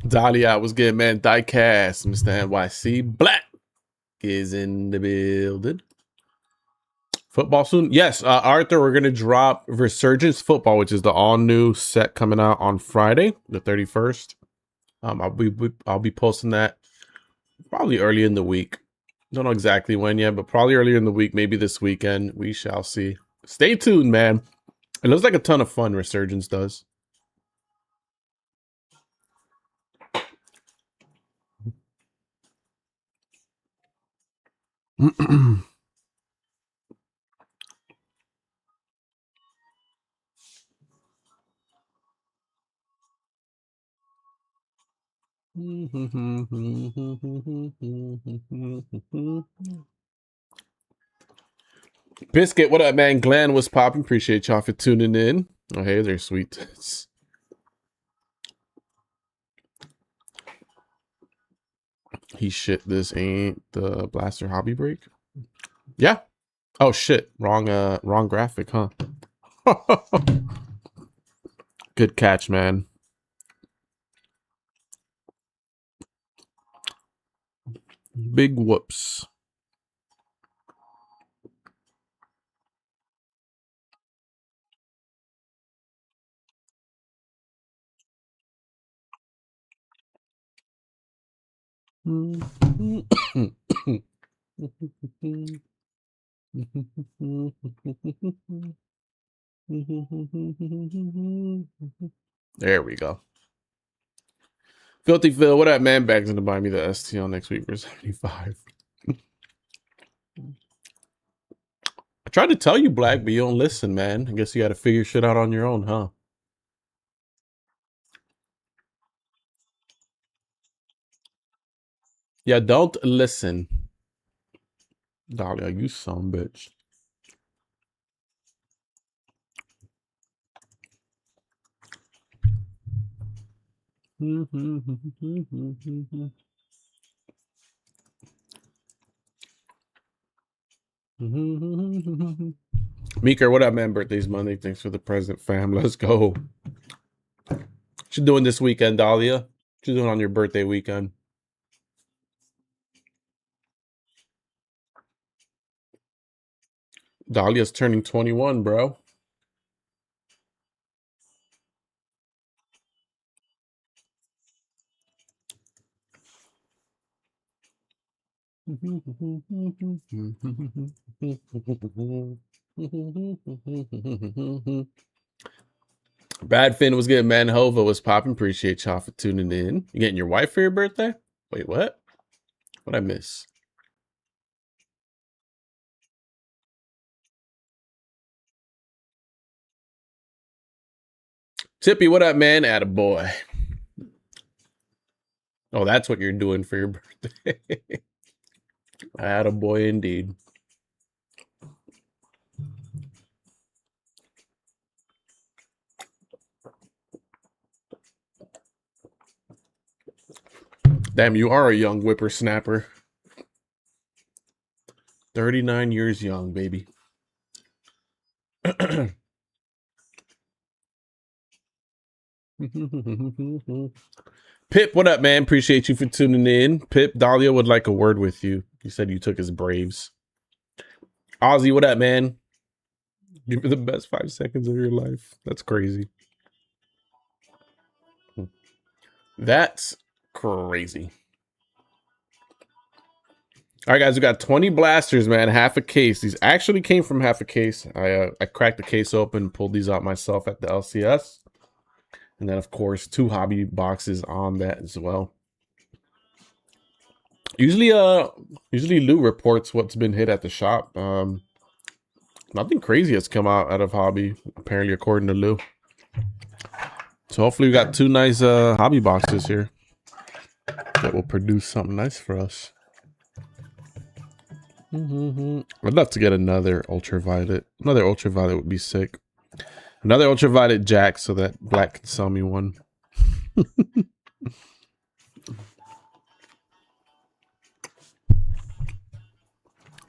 Dahlia was good, man. Diecast, Mr. NYC Black is in the building. Football soon? Yes, Arthur, we're gonna drop Resurgence Football, which is the all new set coming out on Friday, the 31st. I'll be posting that probably early in the week. Don't know exactly when yet, but probably earlier in the week, maybe this weekend. We shall see. Stay tuned, man. It looks like a ton of fun. Resurgence does. Biscuit, what up, man? Glenn was popping. Appreciate y'all for tuning in. Oh, hey, they're sweet. He shit. This ain't the Blaster Hobby Break. Yeah. Oh shit. Wrong graphic, huh? Good catch, man. Big whoops. There we go. Filthy Phil, what up, man? Bags in to buy me the STL next week for 75. I tried to tell you, Black, but you don't listen, man. I guess you got to figure shit out on your own, huh? Yeah, don't listen. Dahlia, you some bitch. Meeker, what up, man? Birthday's Monday. Thanks for the present, fam. Let's go. What you doing this weekend, Dahlia? What you doing on your birthday weekend? Dahlia's turning 21, bro. Bad Finn was good, man. Hova was popping. Appreciate y'all for tuning in. You getting your wife for your birthday? Wait, what? What'd I miss? Tippy, what up, man? Attaboy. Oh, that's what you're doing for your birthday. Attaboy indeed. Damn, you are a young whippersnapper. 39 years young, baby. Pip, what up, man? Appreciate you for tuning in. Pip, Dahlia would like a word with you. He said you took his Braves. Ozzy, what up, man? Give me the best 5 seconds of your life. That's crazy. That's crazy. All right, guys, we got 20 blasters, man. Half a case. These actually came from half a case. I cracked the case open, pulled these out myself at the LCS. And then, of course, 2 hobby boxes on that as well. Usually Lou reports what's been hit at the shop. Nothing crazy has come out of hobby, apparently, according to Lou. So hopefully we got 2 nice hobby boxes here that will produce something nice for us. I'd love to get another ultraviolet. Another ultraviolet would be sick. Another ultraviolet jack so that Black can sell me one.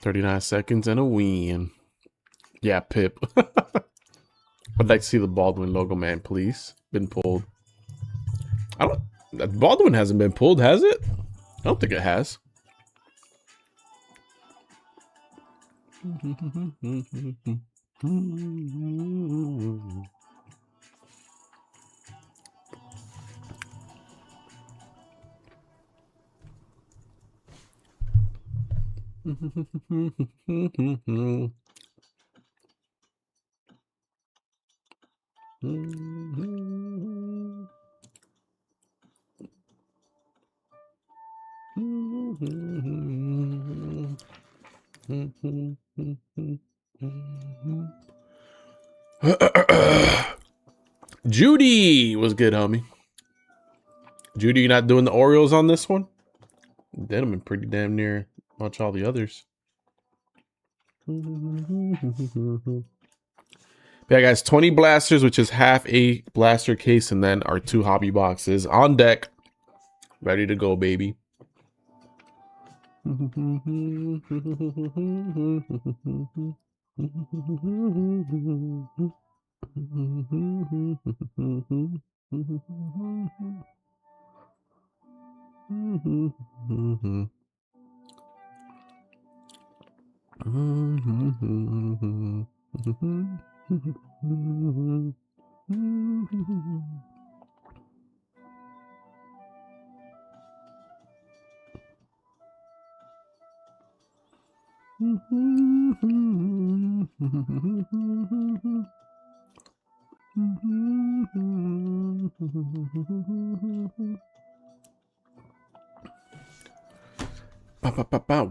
39 seconds and a win. Yeah, Pip. I'd like to see the Baldwin logo, man, please. Been pulled. Baldwin hasn't been pulled, has it? I don't think it has. Judy was good, homie. Judy, you not doing the Orioles on this one? They'd have been pretty damn near much all the others. Yeah, guys, 20 blasters, which is half a blaster case, and then our 2 hobby boxes on deck. Ready to go, baby.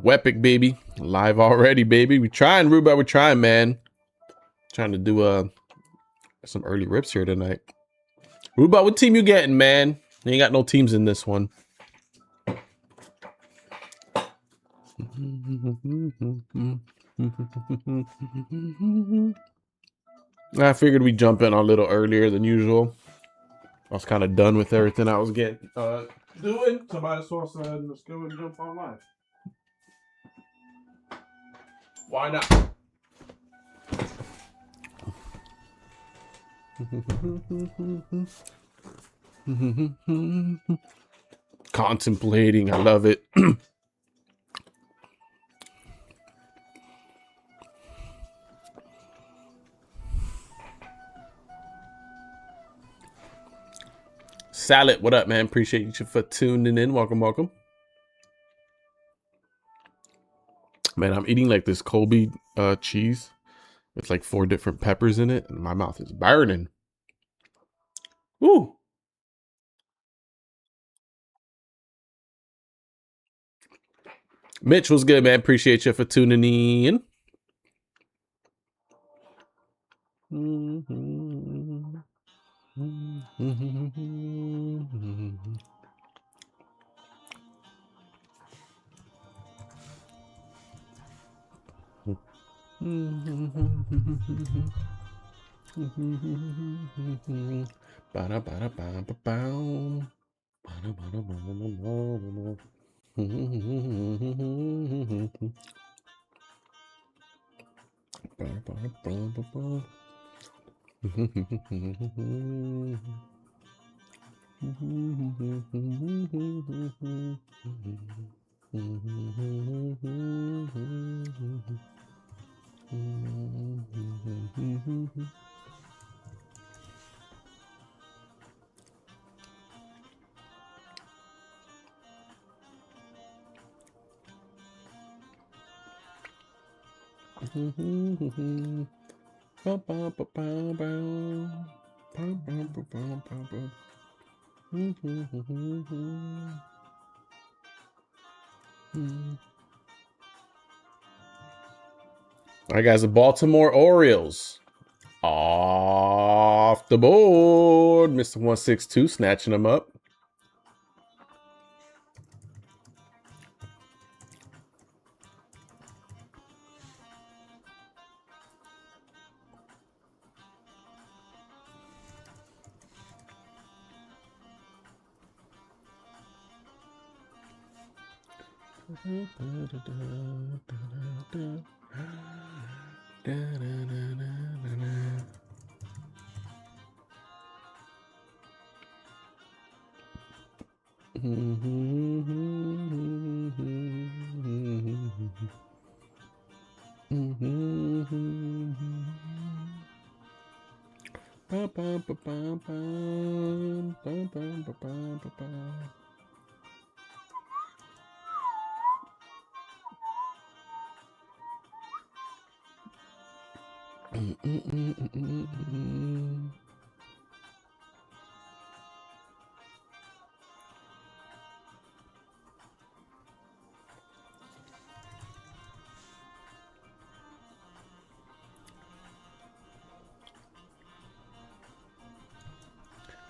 Wepic, baby. Live already, baby. We trying, Ruba. We're trying, man. Trying to do some early rips here tonight. Ruba, what team you getting, man? You ain't got no teams in this one. I figured we'd jump in a little earlier than usual. I was kind of done with everything I was getting doing. So might as well let's go and jump on live. Why not? Contemplating, I love it. Salad, what up, man? Appreciate you for tuning in. Welcome, welcome. Man, I'm eating like this Colby cheese with like 4 different peppers in it, and my mouth is burning. Woo! Mitch, what's good, man? Appreciate you for tuning in. All right, guys, the Baltimore Orioles off the board. Mr. 162 snatching them up.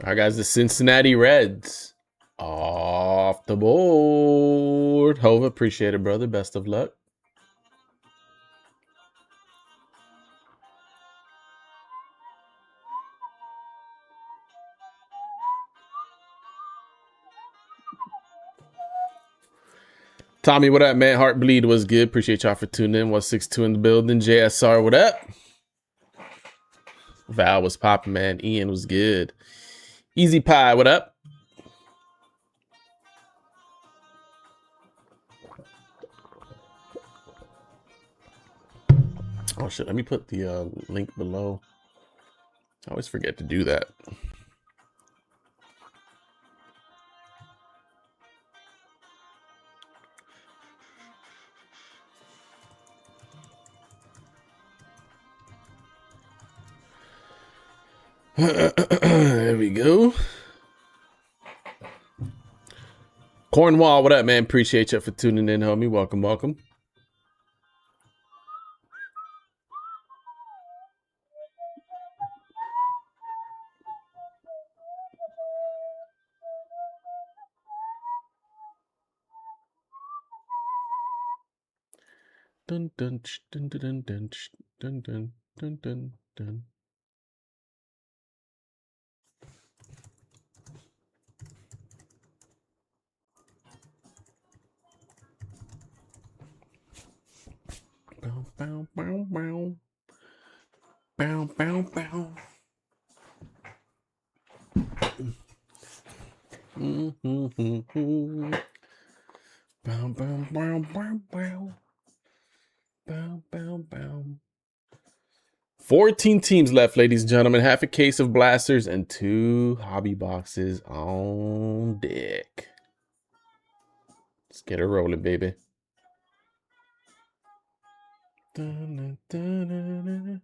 All right, guys, the Cincinnati Reds off the board. Hova, appreciate it, brother. Best of luck. Tommy, what up, man? Heartbleed was good. Appreciate y'all for tuning in. 162 in the building. JSR, what up? Val was popping, man. Ian was good. Easy Pie, what up? Oh, shit. Let me put the link below. I always forget to do that. There we go. Cornwall, what up, man? Appreciate you for tuning in, homie. Welcome, welcome. Dun dun dun dun dun dun dun dun dun dun. Bow bow bow bow. Bow bow bow. Bow bow bow bow bow. Bow bow bow. 14 teams left, ladies and gentlemen. Half a case of blasters and 2 hobby boxes on deck. Let's get her rolling, baby. Dun, dun, dun, dun.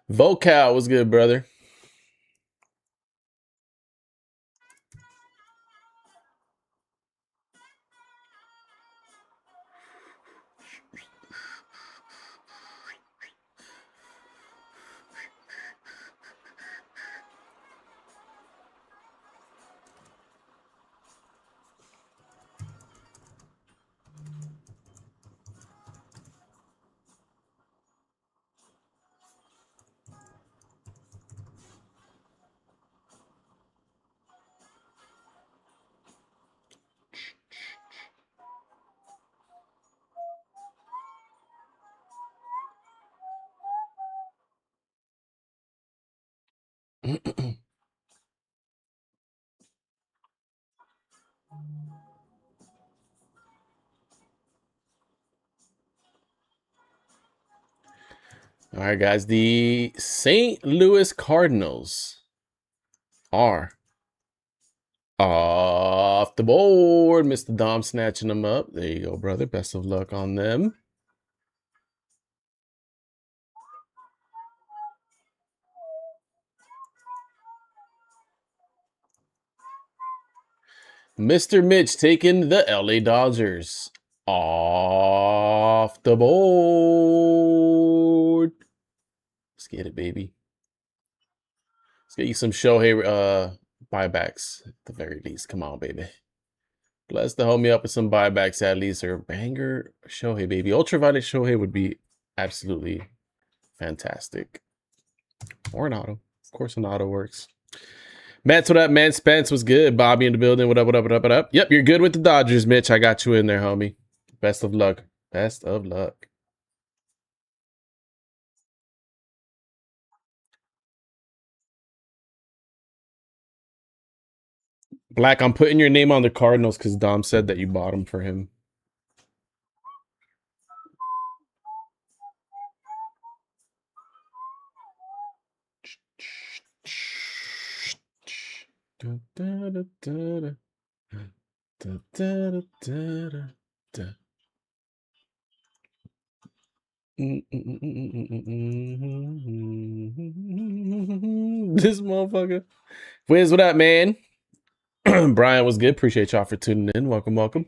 Vocal was good, brother. All right, guys. The St. Louis Cardinals are off the board. Mr. Dom snatching them up. There you go, brother. Best of luck on them. Mr. Mitch taking the LA Dodgers off the board. Let's get it, baby. Let's get you some Shohei buybacks at the very least. Come on, baby. Bless the homie up with some buybacks at least, or banger Shohei, baby. Ultraviolet Shohei would be absolutely fantastic. Or an auto. Of course, an auto works. Matt's what up, man? Spence was good. Bobby in the building. What up, what up, what up, what up? Yep, you're good with the Dodgers, Mitch. I got you in there, homie. Best of luck. Best of luck. Black, I'm putting your name on the Cardinals because Dom said that you bought them for him. This motherfucker. Wiz, what up, man? Brian was good. Appreciate y'all for tuning in. Welcome, welcome.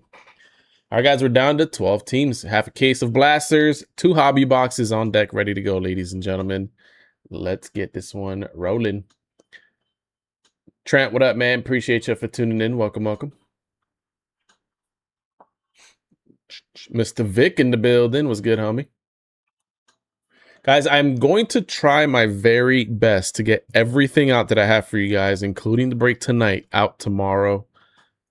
All right, guys, we're down to 12 teams. Half a case of blasters, 2 hobby boxes on deck, ready to go, ladies and gentlemen. Let's get this one rolling. Trent, what up, man? Appreciate you for tuning in. Welcome, welcome. Mr. Vic in the building. Was good, homie. Guys, I'm going to try my very best to get everything out that I have for you guys, including the break tonight, out tomorrow.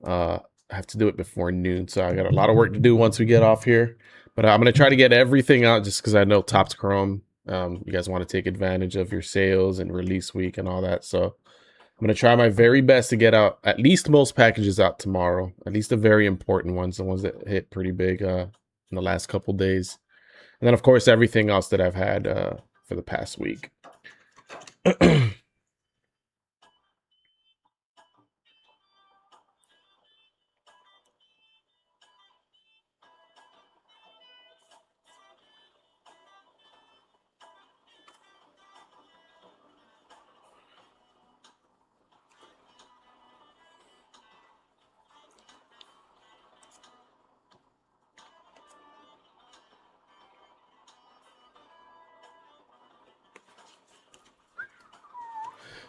I have to do it before noon, so I got a lot of work to do once we get off here. But I'm going to try to get everything out just because I know Topps Chrome, you guys want to take advantage of your sales and release week and all that. So I'm going to try my very best to get out at least most packages out tomorrow, at least the very important ones, the ones that hit pretty big in the last couple days. And then, of course, everything else that I've had for the past week.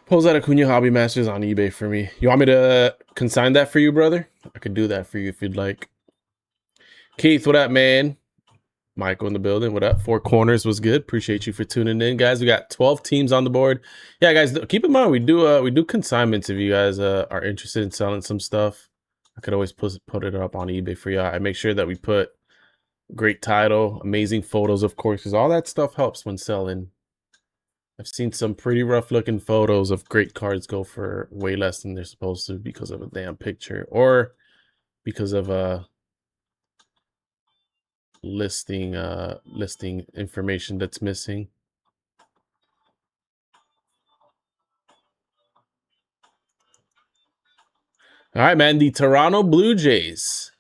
Pulls out Acuna Hobby Masters on eBay for me. You want me to consign that for you, brother? I could do that for you if you'd like. Keith, what up, man? Michael in the building. What up? Four Corners was good. Appreciate you for tuning in, guys. We got 12 teams on the board. Yeah, guys, keep in mind we do consignments if you guys are interested in selling some stuff. I could always put it up on eBay for you. I make sure that we put great title, amazing photos, of course, because all that stuff helps when selling. I've seen some pretty rough looking photos of great cards go for way less than they're supposed to because of a damn picture or because of listing information that's missing. All right, man. The Toronto Blue Jays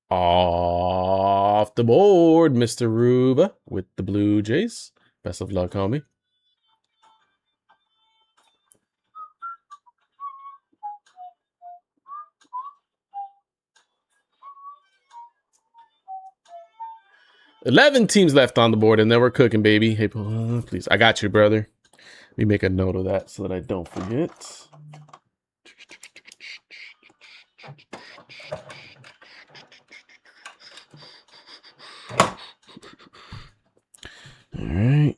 off the board. Mr. Ruba with the Blue Jays. Best of luck, homie. $11 teams left on the board, and then we're cooking, baby. Hey, please. I got you, brother. Let me make a note of that so that I don't forget. All right.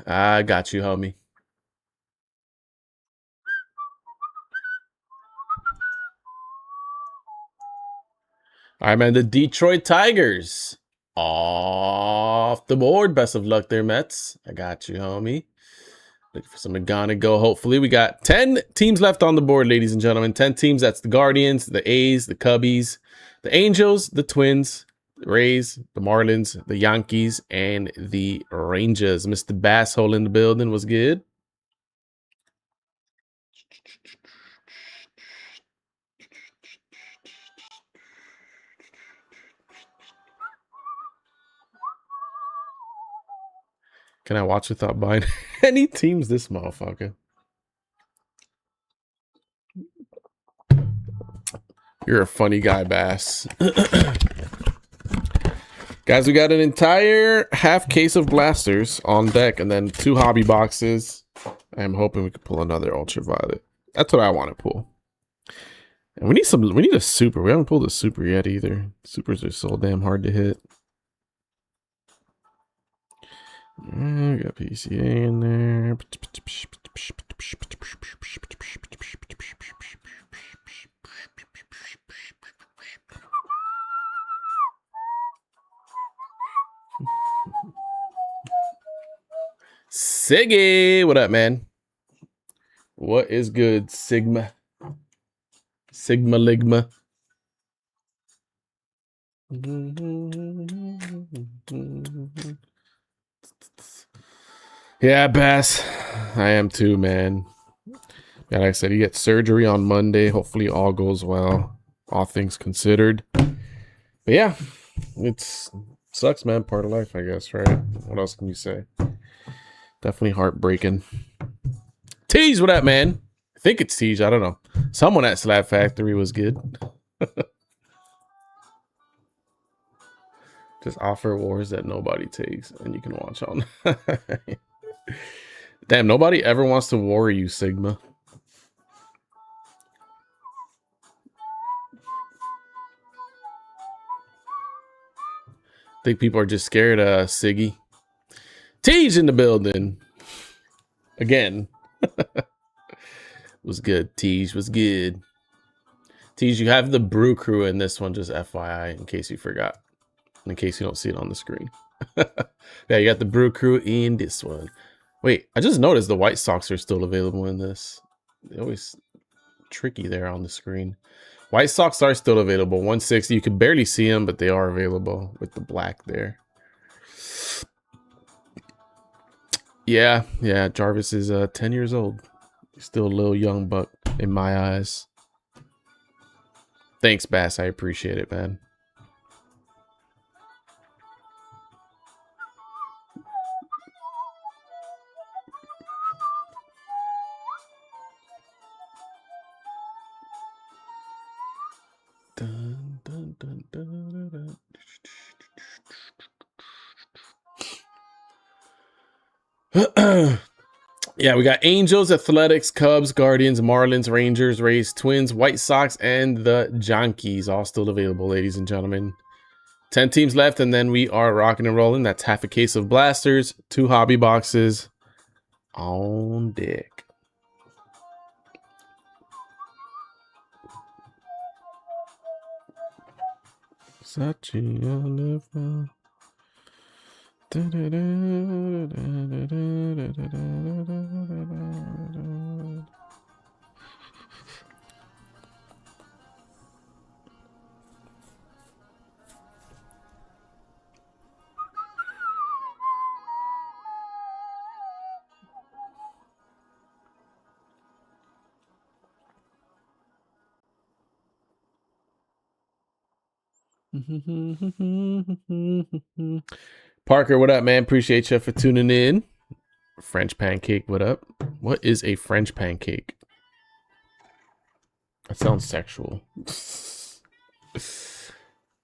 I got you, homie. All right, man. The Detroit Tigers Off the board. Best of luck there, Mets. I got you, homie. Looking for some Magana go. Hopefully, we got 10 teams left on the board, ladies and gentlemen. 10 teams. That's the Guardians, the A's, the Cubbies, the Angels, the Twins, the Rays, the Marlins, the Yankees, and the Rangers. Mr. Basshole in the building was good. Can I watch without buying any teams? This motherfucker. You're a funny guy, Bass. Guys, we got an entire half case of blasters on deck and then 2 hobby boxes. I'm hoping we can pull another ultraviolet. That's what I want to pull. And we need a super. We haven't pulled a super yet either. Supers are so damn hard to hit. We got PCA in there. Siggy, what up, man? What is good, Sigma? Sigma Ligma. Yeah, Bass. I am too, man. Yeah, like I said, he gets surgery on Monday. Hopefully all goes well. All things considered. But yeah, it's sucks, man. Part of life, I guess, right? What else can you say? Definitely heartbreaking. Tease, what up, man? I think it's Tease. I don't know. Someone at Slab Factory was good. Just offer wars that nobody takes, and you can watch on. Damn, nobody ever wants to war you, Sigma. Think people are just scared of Siggy. Tease in the building. Again. Was good. Tease was good. Tease, you have the Brew Crew in this one, just FYI, in case you forgot. In case you don't see it on the screen. Yeah, you got the Brew Crew in this one. Wait, I just noticed the White Sox are still available in this. They're always tricky there on the screen. White Sox are still available. 160. You can barely see them, but they are available with the black there. Yeah. Jarvis is 10 years old. He's still a little young buck in my eyes. Thanks, Bass. I appreciate it, man. Dun, dun, dun, dun, dun. Yeah, we got Angels, Athletics, Cubs, Guardians, Marlins, Rangers, Rays, Twins, White Sox, and the Yankees all still available, ladies and gentlemen. 10 teams left, and then we are rocking and rolling. That's half a case of blasters, 2 hobby boxes on deck. Sachi Oliver. Parker, what up, man? Appreciate you for tuning in. French pancake, what up? What is a French pancake? That sounds sexual.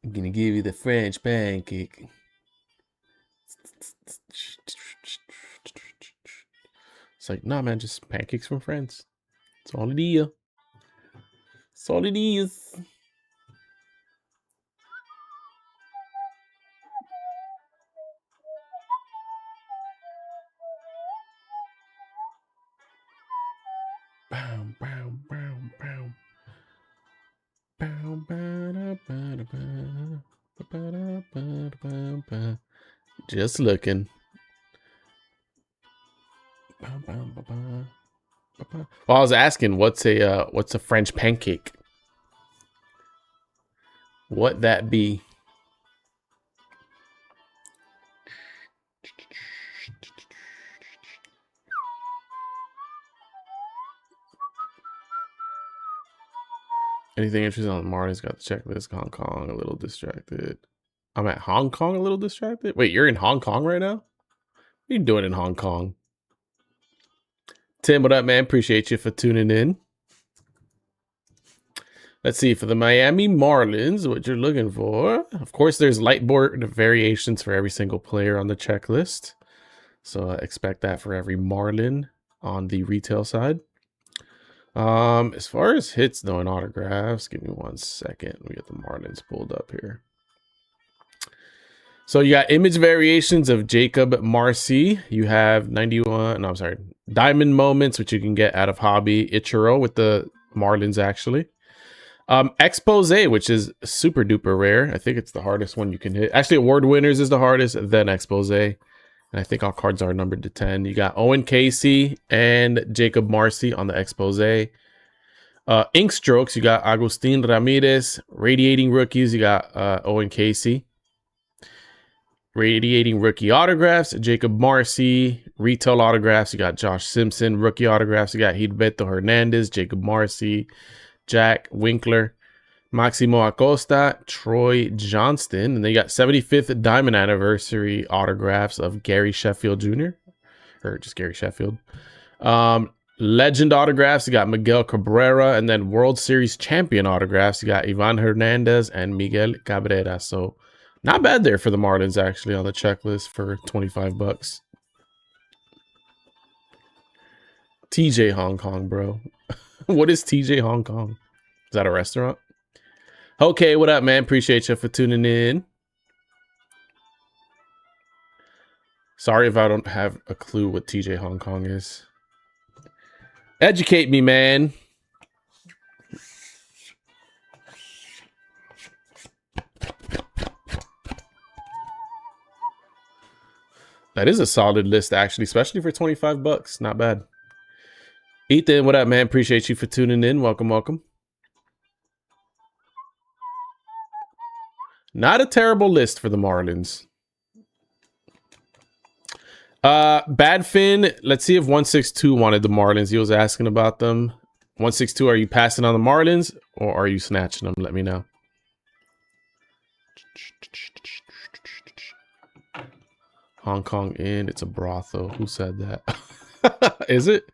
I'm gonna give you the French pancake. It's like, nah, man, just pancakes from France. That's all it is. That's all it is. Bow, bow, bow, bow. Bow, bow, da, ba, da, ba. Just looking. Well, I was asking, what's a French pancake? What that be? Anything interesting on Martin's got the checklist. Hong Kong, a little distracted. I'm at Hong Kong, a little distracted. Wait, you're in Hong Kong right now? What are you doing in Hong Kong? Tim, what up, man? Appreciate you for tuning in. Let's see, for the Miami Marlins, what you're looking for. Of course, there's light board variations for every single player on the checklist. So expect that for every Marlin on the retail side. As far as hits though and autographs, give me 1 second. We get the Marlins pulled up here. So you got image variations of Jacob Marcy. You have 91, no, I'm sorry, Diamond Moments, which you can get out of Hobby. Ichiro with the Marlins, actually. Expose, which is super duper rare. I think it's the hardest one you can hit. Actually, Award Winners is the hardest, then Expose. And I think all cards are numbered to 10. You got Owen Casey and Jacob Marcy on the Expose. Ink Strokes, you got Agustin Ramirez. Radiating Rookies, you got Owen Casey. Radiating Rookie Autographs, Jacob Marcy. Retail Autographs, you got Josh Simpson. Rookie Autographs, you got Gilberto Hernandez, Jacob Marcy, Jack Winkler, Maximo Acosta, Troy Johnston. And they got 75th Diamond Anniversary autographs of Gary Sheffield Jr. Or just Gary Sheffield. Legend autographs, you got Miguel Cabrera. And then World Series Champion autographs, you got Ivan Hernandez and Miguel Cabrera. So not bad there for the Marlins, actually, on the checklist for 25 bucks. TJ Hong Kong, bro. What is TJ Hong Kong? Is that a restaurant? Okay, what up, man? Appreciate you for tuning in. Sorry if I don't have a clue what TJ Hong Kong is. Educate me, man. That is a solid list, actually, especially for 25 bucks. Not bad. Ethan, what up, man? Appreciate you for tuning in. Welcome, welcome. Not a terrible list for the Marlins. Badfin, let's see if 162 wanted the Marlins. He was asking about them. 162, are you passing on the Marlins or are you snatching them? Let me know. Hong Kong Inn, it's a brothel. Who said that? Is it?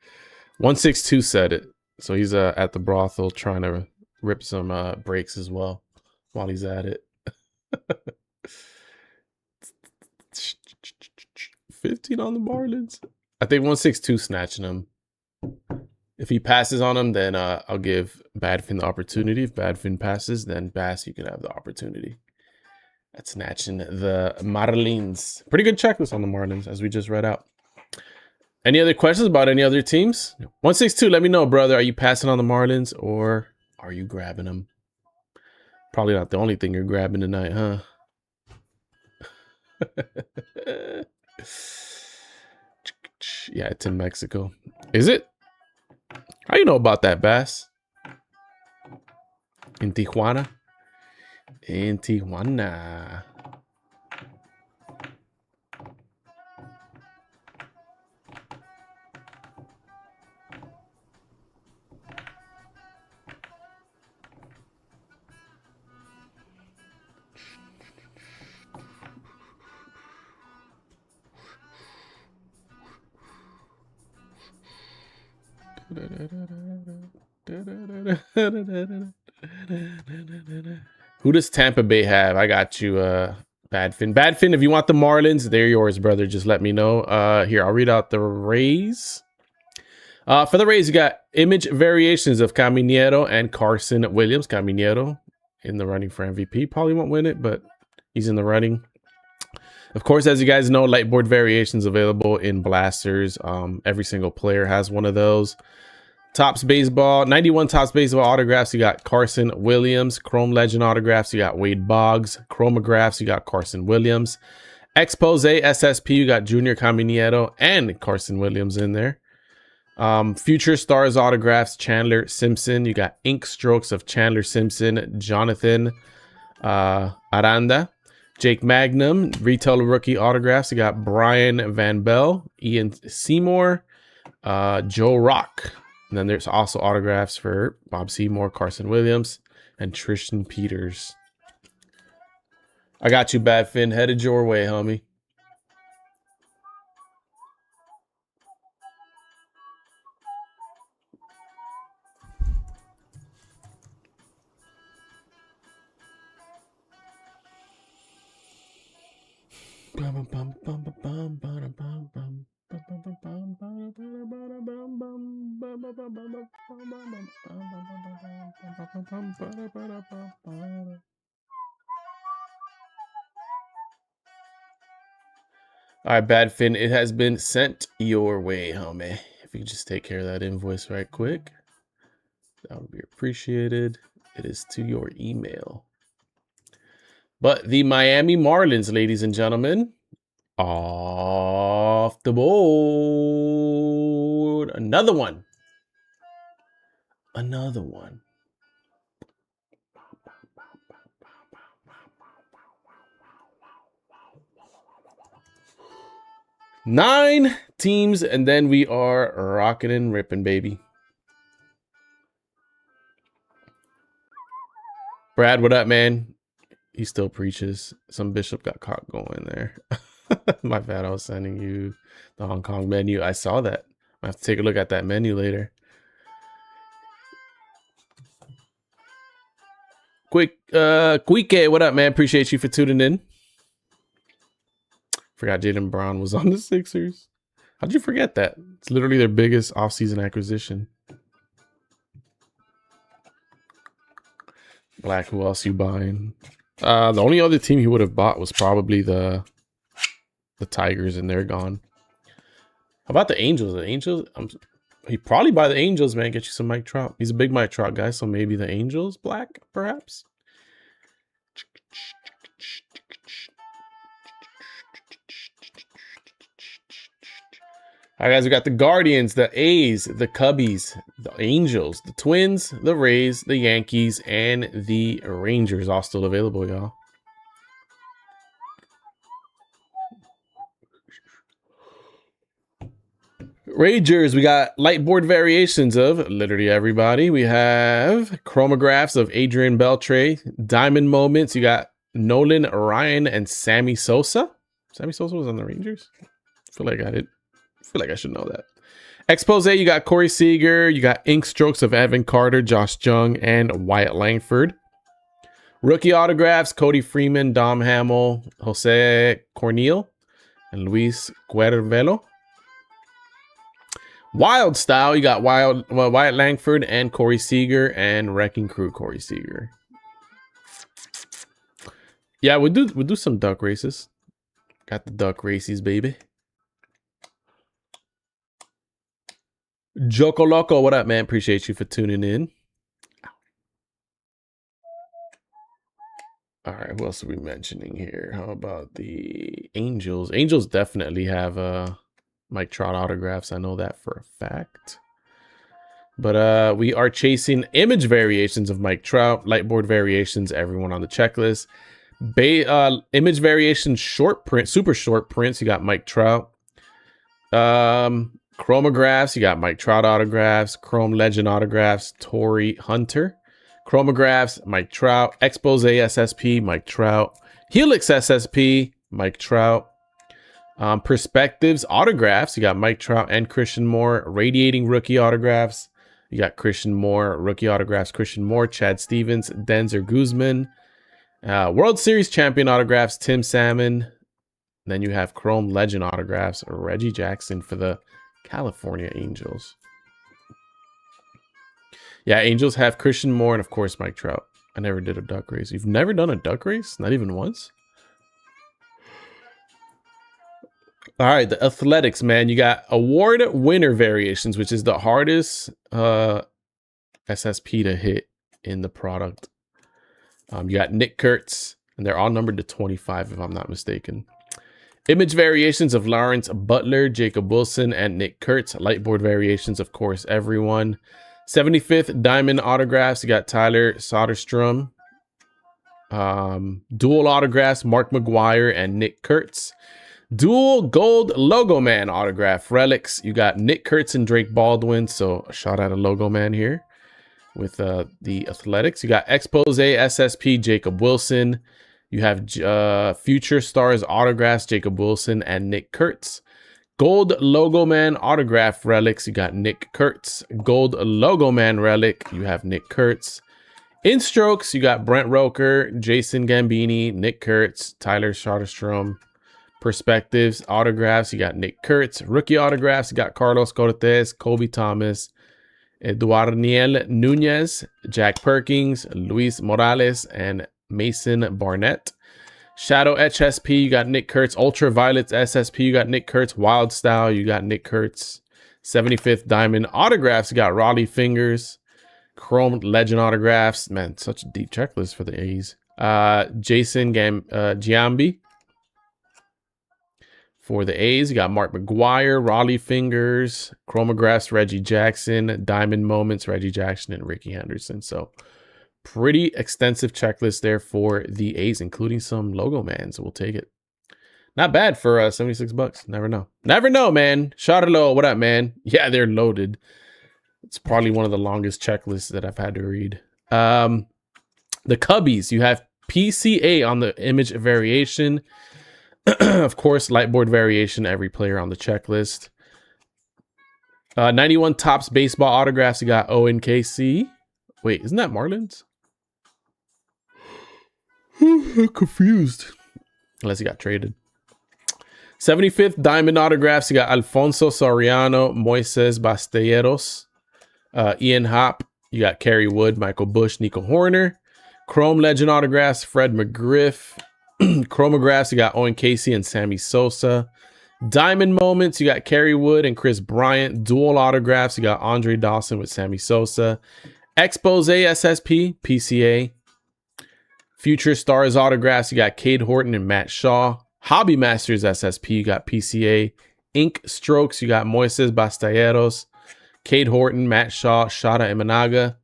162 said it. So he's at the brothel trying to rip some breaks as well while he's at it. 15 on the Marlins. I think 162 snatching him. If he passes on him, then I'll give Badfin the opportunity. If Badfin passes, then Bass, you can have the opportunity at snatching the Marlins. Pretty good checklist on the Marlins, as we just read out. Any other questions about any other teams? 162, let me know, brother. Are you passing on the Marlins or are you grabbing them? Probably not the only thing you're grabbing tonight, huh? Yeah, it's in Mexico. Is it? How you know about that, Bass? In Tijuana? In Tijuana. Who does Tampa Bay have? I got you, Badfin. Badfin, if you want the Marlins, they're yours, brother. Just let me know. Here, I'll read out the Rays. For the Rays, you got image variations of Caminero and Carson Williams. Caminero in the running for MVP. Probably won't win it, but he's in the running. Of course, as you guys know, lightboard variations available in blasters. Every single player has one of those. Topps Baseball, 91 Topps Baseball autographs. You got Carson Williams. Chrome Legend autographs. You got Wade Boggs. Chromographs. You got Carson Williams. Expose SSP. You got Junior Caminero and Carson Williams in there. Future Stars autographs. Chandler Simpson. You got ink strokes of Chandler Simpson. Jonathan Aranda. Jake Magnum. Retail rookie autographs. You got Brian Van Bell. Ian Seymour. Joe Rock. And then there's also autographs for Bob Seymour, Carson Williams, and Tristan Peters. I got you, Bad Finn. Headed your way, homie. All right, Bad Finn, it has been sent your way, homie. If you could just take care of that invoice right quick, that would be appreciated. It is to your email. But the Miami Marlins, ladies and gentlemen, off the board. Another one. Another one. Nine teams, and then we are rocking and ripping, baby. Brad, what up, man? He still preaches. Some bishop got caught going there. My bad, I was sending you the Hong Kong menu. I saw that. I have to take a look at that menu later. Quick, Quique, what up, man? Appreciate you for tuning in. Forgot Jayden Brown was on the Sixers. How'd you forget that? It's literally their biggest offseason acquisition. Black, who else you buying? The only other team he would have bought was probably the Tigers, and they're gone. How about the Angels? The Angels, he'd probably buy the Angels, man. Get you some Mike Trout. He's a big Mike Trout guy, so maybe the Angels, Black, perhaps. All right, guys, we got the Guardians, the A's, the Cubbies, the Angels, the Twins, the Rays, the Yankees, and the Rangers all still available, y'all. Rangers, we got light board variations of literally everybody. We have chromographs of Adrian Beltre, diamond moments. You got Nolan Ryan and Sammy Sosa. Sammy Sosa was on the Rangers. I feel like I should know that. Expose, you got Corey Seager. You got ink strokes of Evan Carter, Josh Jung, and Wyatt Langford. Rookie autographs, Cody Freeman, Dom Hamill, Jose Cornel, and Luis Cuervelo. Wild style, you got Wyatt Langford and Corey Seager, and Wrecking Crew Corey Seager. Yeah, we'll do some duck races. Got the duck races, baby. Joko Loco, what up, man? Appreciate you for tuning in. All right, what else are we mentioning here? How about the Angels? Angels definitely have Mike Trout autographs. I know that for a fact. But we are chasing image variations of Mike Trout, lightboard variations, everyone on the checklist. Image variation short print, super short prints. You got Mike Trout. Chromographs, you got Mike Trout autographs, Chrome Legend autographs, Torrey Hunter. Chromographs, Mike Trout. Expose SSP, Mike Trout. Helix SSP, Mike Trout. Perspectives autographs, you got Mike Trout and Christian Moore. Radiating rookie autographs, you got Christian Moore. Rookie autographs, Christian Moore, Chad Stevens, Denzer Guzman. World Series champion autographs, Tim Salmon. Then you have Chrome Legend autographs, Reggie Jackson for the California Angels. Yeah, Angels have Christian Moore and, of course, Mike Trout. I never did a duck race. You've never done a duck race? Not even once? All right, the Athletics, man. You got award winner variations, which is the hardest SSP to hit in the product. You got Nick Kurtz, and they're all numbered to 25, if I'm not mistaken. Image variations of Lawrence Butler, Jacob Wilson, and Nick Kurtz. Lightboard variations, of course, everyone. 75th Diamond autographs. You got Tyler Soderstrom. Dual autographs, Mark McGuire and Nick Kurtz. Dual gold Logo Man autograph relics. You got Nick Kurtz and Drake Baldwin. So a shot at a Logo Man here with the Athletics. You got Expose SSP Jacob Wilson. You have Future Stars autographs Jacob Wilson and Nick Kurtz. Gold Logo Man autograph relics. You got Nick Kurtz. Gold Logo Man relic. You have Nick Kurtz. In strokes, you got Brent Roker, Jason Gambini, Nick Kurtz, Tyler Soderstrom. Perspectives, autographs, you got Nick Kurtz. Rookie autographs, you got Carlos Cortez, Kobe Thomas, Eduarniel Nunez, Jack Perkins, Luis Morales, and Mason Barnett. Shadow HSP, you got Nick Kurtz. Ultraviolets SSP, you got Nick Kurtz. Wild Style, you got Nick Kurtz. 75th Diamond autographs, you got Raleigh Fingers. Chrome Legend autographs. Man, such a deep checklist for the A's. Jason Giambi. For the A's, you got Mark McGuire, Raleigh Fingers, Chromographs, Reggie Jackson, Diamond Moments, Reggie Jackson, and Ricky Henderson. So pretty extensive checklist there for the A's, including some Logo Man. So we'll take it. Not bad for $76. Never know. Never know, man. Charlo, what up, man? Yeah, they're loaded. It's probably one of the longest checklists that I've had to read. The Cubbies, you have PCA on the image variation. Of course, lightboard variation, every player on the checklist. 91 Topps baseball autographs, you got ONKC. Wait, isn't that Marlins? I'm confused. Unless he got traded. 75th Diamond autographs, you got Alfonso Soriano, Moises Bastelleros, Ian Happ, you got Kerry Wood, Michael Bush, Nico Horner. Chrome Legend autographs, Fred McGriff. Chromographs, you got Owen Casey and Sammy Sosa. Diamond Moments, you got Kerry Wood and Chris Bryant. Dual autographs, you got Andre Dawson with Sammy Sosa. Expose SSP, PCA. Future Stars autographs, you got Cade Horton and Matt Shaw. Hobby Masters SSP, you got PCA. Ink Strokes, you got Moises Bastelleros, Cade Horton, Matt Shaw, Shada Imanaga.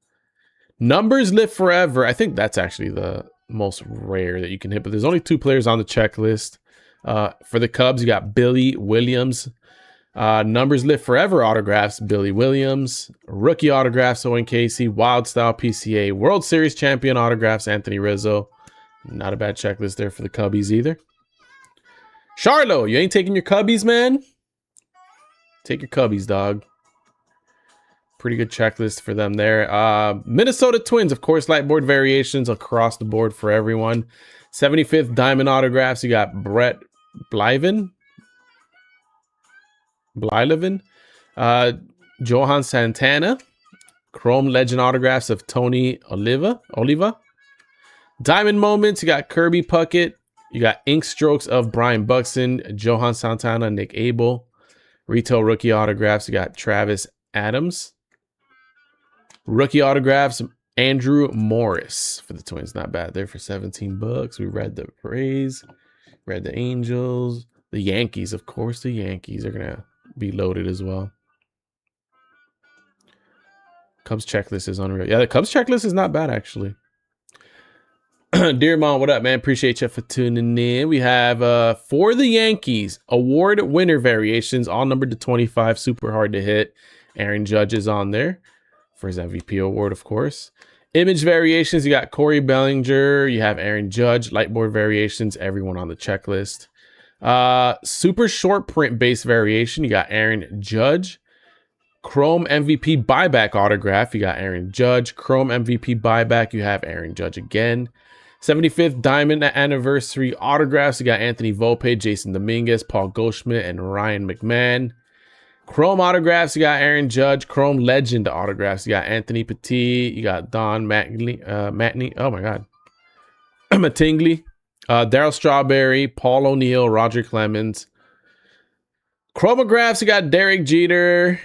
Numbers Live Forever. I think that's actually the most rare that you can hit, but there's only 2 players on the checklist. For the Cubs, you got Billy Williams. Numbers Live Forever autographs, Billy Williams. Rookie autographs, Owen Casey. Wild Style PCA. World Series champion autographs, Anthony Rizzo. Not a bad checklist there for the Cubbies either. Charlo, you ain't taking your Cubbies, man? Take your Cubbies, dog. Pretty good checklist for them there. Minnesota Twins, of course, lightboard variations across the board for everyone. 75th Diamond autographs, you got Brett Blyleven. Johan Santana. Chrome Legend autographs of Tony Oliva. Diamond Moments, you got Kirby Puckett. You got Ink Strokes of Brian Buxton, Johan Santana, Nick Abel. Retail Rookie autographs, you got Travis Adams. Rookie autographs, Andrew Morris for the Twins. Not bad there for $17. We read the Rays, read the Angels, the Yankees. Of course, the Yankees are going to be loaded as well. Cubs checklist is unreal. Yeah, the Cubs checklist is not bad, actually. Dear Mom, what up, man? Appreciate you for tuning in. We have, for the Yankees, award winner variations, all numbered to 25. Super hard to hit. Aaron Judge is on there for his MVP award, of course. Image variations, you got Corey Bellinger, you have Aaron Judge. Lightboard variations, everyone on the checklist. Super short print base variation, you got Aaron Judge. Chrome MVP buyback autograph, you got Aaron Judge. Chrome MVP buyback, you have Aaron Judge again. 75th Diamond Anniversary autographs, you got Anthony Volpe, Jason Dominguez, Paul Goldschmidt, and Ryan McMahon. Chrome autographs, you got Aaron Judge. Chrome Legend autographs, you got Anthony Petit, you got Don Mattingly, oh my God, Mattingly, Darryl Strawberry, Paul O'Neill, Roger Clemens. Chromographs, you got Derek Jeter,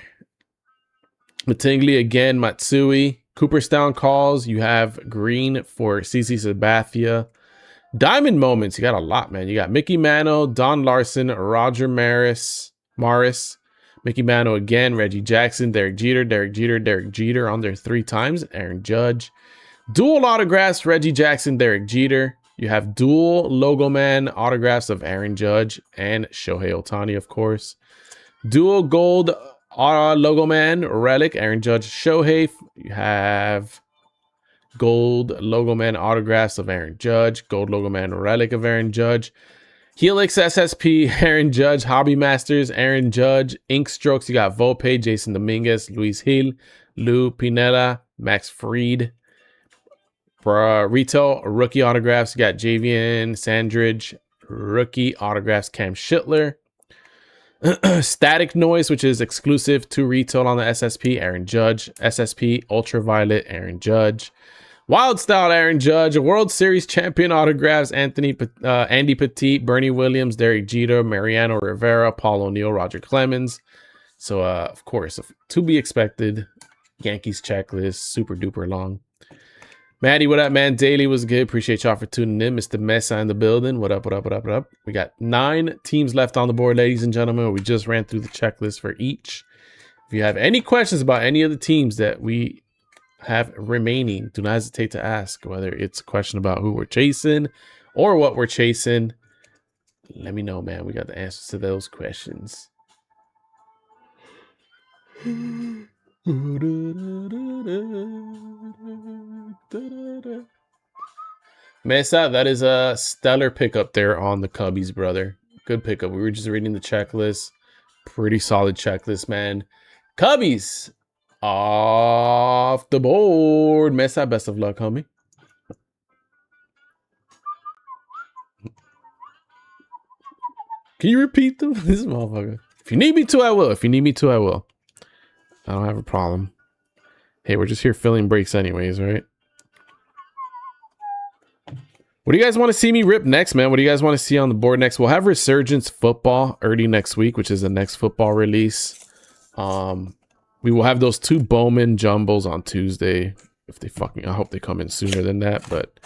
Mattingly again, Matsui. Cooperstown calls. You have green for CC Sabathia. Diamond moments, you got a lot, man. You got Mickey Mantle, Don Larson, Roger Morris, Mickey Mantle again, Reggie Jackson, Derek Jeter on there 3 times. Aaron Judge. Dual autographs, Reggie Jackson, Derek Jeter. You have dual logo man autographs of Aaron Judge and Shohei Ohtani, of course. Dual gold logo man relic, Aaron Judge, Shohei. You have gold logo man autographs of Aaron Judge, gold logo man relic of Aaron Judge, Helix SSP, Aaron Judge, Hobby Masters, Aaron Judge, Ink Strokes, you got Volpe, Jason Dominguez, Luis Gil, Lou Pinella, Max Fried. For retail rookie autographs, you got Javian Sandridge, rookie autographs, Cam Schittler. Static Noise, which is exclusive to retail on the SSP, Aaron Judge. SSP Ultraviolet, Aaron Judge. Wild Style, Aaron Judge. World Series champion autographs, Andy Petit, Bernie Williams, Derek Jeter, Mariano Rivera, Paul O'Neill, Roger Clemens. So, of course, to be expected, Yankees checklist, super duper long. Maddie, what up, man? Daily was good. Appreciate y'all for tuning in. Mr. Mesa in the building. What up, what up, what up, what up? We got 9 teams left on the board, ladies and gentlemen. We just ran through the checklist for each. If you have any questions about any of the teams that we have remaining, do not hesitate to ask, whether it's a question about who we're chasing or what we're chasing. Let me know, man. We got the answers to those questions. Mesa, that is a stellar pickup there on the Cubbies, brother. Good pickup. We were just reading the checklist. Pretty solid checklist, man. Cubbies off the board. Mesa, best of luck, homie. Can you repeat them? This motherfucker. If you need me to, I will. If you need me to, I will. I don't have a problem. Hey, we're just here filling breaks anyways, right? What do you guys want to see me rip next, man? What do you guys want to see on the board next? We'll have Resurgence Football early next week, which is the next football release. We will have those 2 Bowman Jumbos on Tuesday. If they I hope they come in sooner than that, but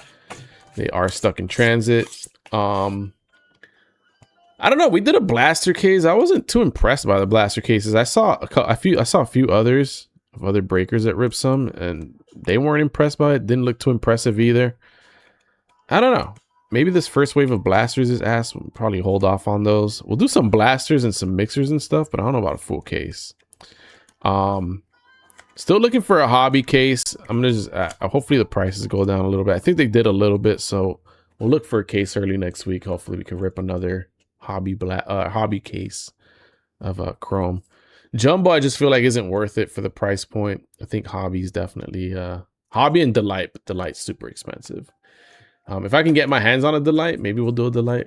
they are stuck in transit. I don't know. We did a blaster case. I wasn't too impressed by the blaster cases. I saw a few others of other breakers that ripped some, and they weren't impressed by it. Didn't look too impressive either. I don't know. Maybe this first wave of blasters is ass. We'll probably hold off on those. We'll do some blasters and some mixers and stuff, but I don't know about a full case. Still looking for a hobby case. I'm gonna just hopefully the prices go down a little bit. I think they did a little bit, so we'll look for a case early next week. Hopefully we can rip another hobby case of chrome. Jumbo I just feel like isn't worth it for the price point. I think hobby's definitely hobby and delight, but delight's super expensive. If I can get my hands on a delight, maybe we'll do a delight.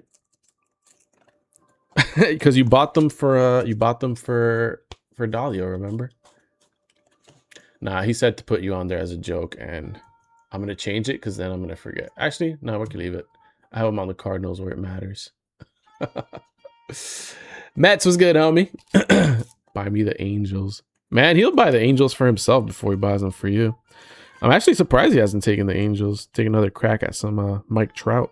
Because you bought them for Dalio, remember? Nah, he said to put you on there as a joke, and I'm gonna change it because then I'm gonna forget. Actually, no, we can leave it. I have him on the Cardinals where it matters. Mets was good, homie. Buy me the Angels. Man, he'll buy the Angels for himself before he buys them for you. I'm actually surprised he hasn't taken the Angels. Take another crack at some Mike Trout.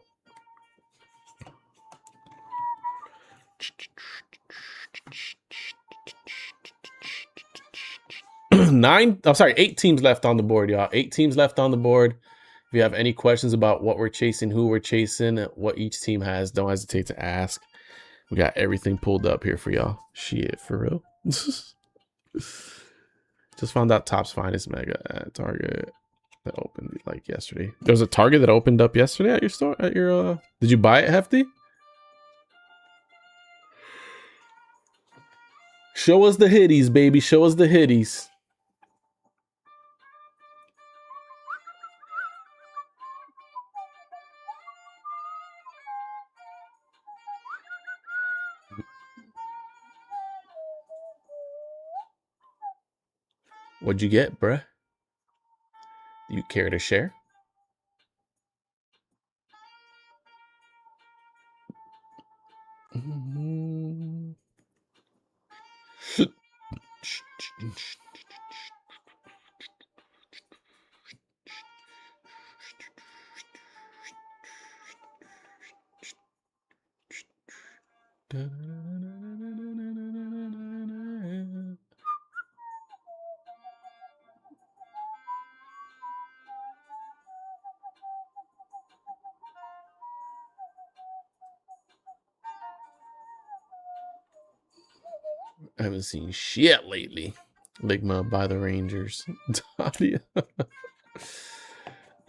Eight teams left on the board, y'all. 8 teams left on the board. If you have any questions about what we're chasing, who we're chasing, what each team has, don't hesitate to ask. We got everything pulled up here for y'all. Shit, for real. Just found out Topps Finest Mega at Target that opened like yesterday. There was a Target that opened up yesterday at your store. Did you buy it, Hefty? Show us the hitties, baby. Show us the hitties. What'd you get, bruh? Do you care to share? I haven't seen shit lately. Ligma by the Rangers.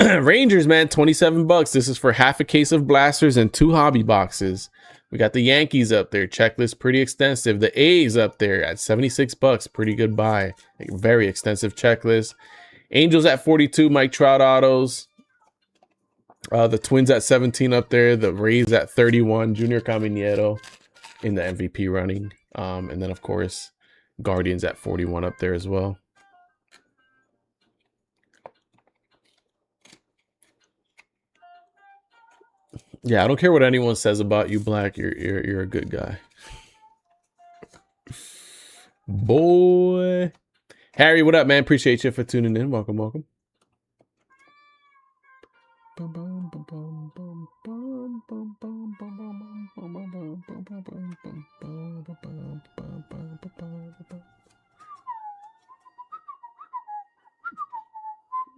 Rangers, man, 27 bucks. This is for half a case of blasters and 2 hobby boxes. We got the Yankees up there. Checklist pretty extensive. The A's up there at 76 bucks. Pretty good buy. Very extensive checklist. Angels at 42. Mike Trout autos. The Twins at 17 up there. The Rays at 31. Junior Caminero in the MVP running. And then, of course, Guardians at 41 up there as well. Yeah, I don't care what anyone says about you, Black. You're a good guy. Boy. Harry, what up, man? Appreciate you for tuning in. Welcome, welcome.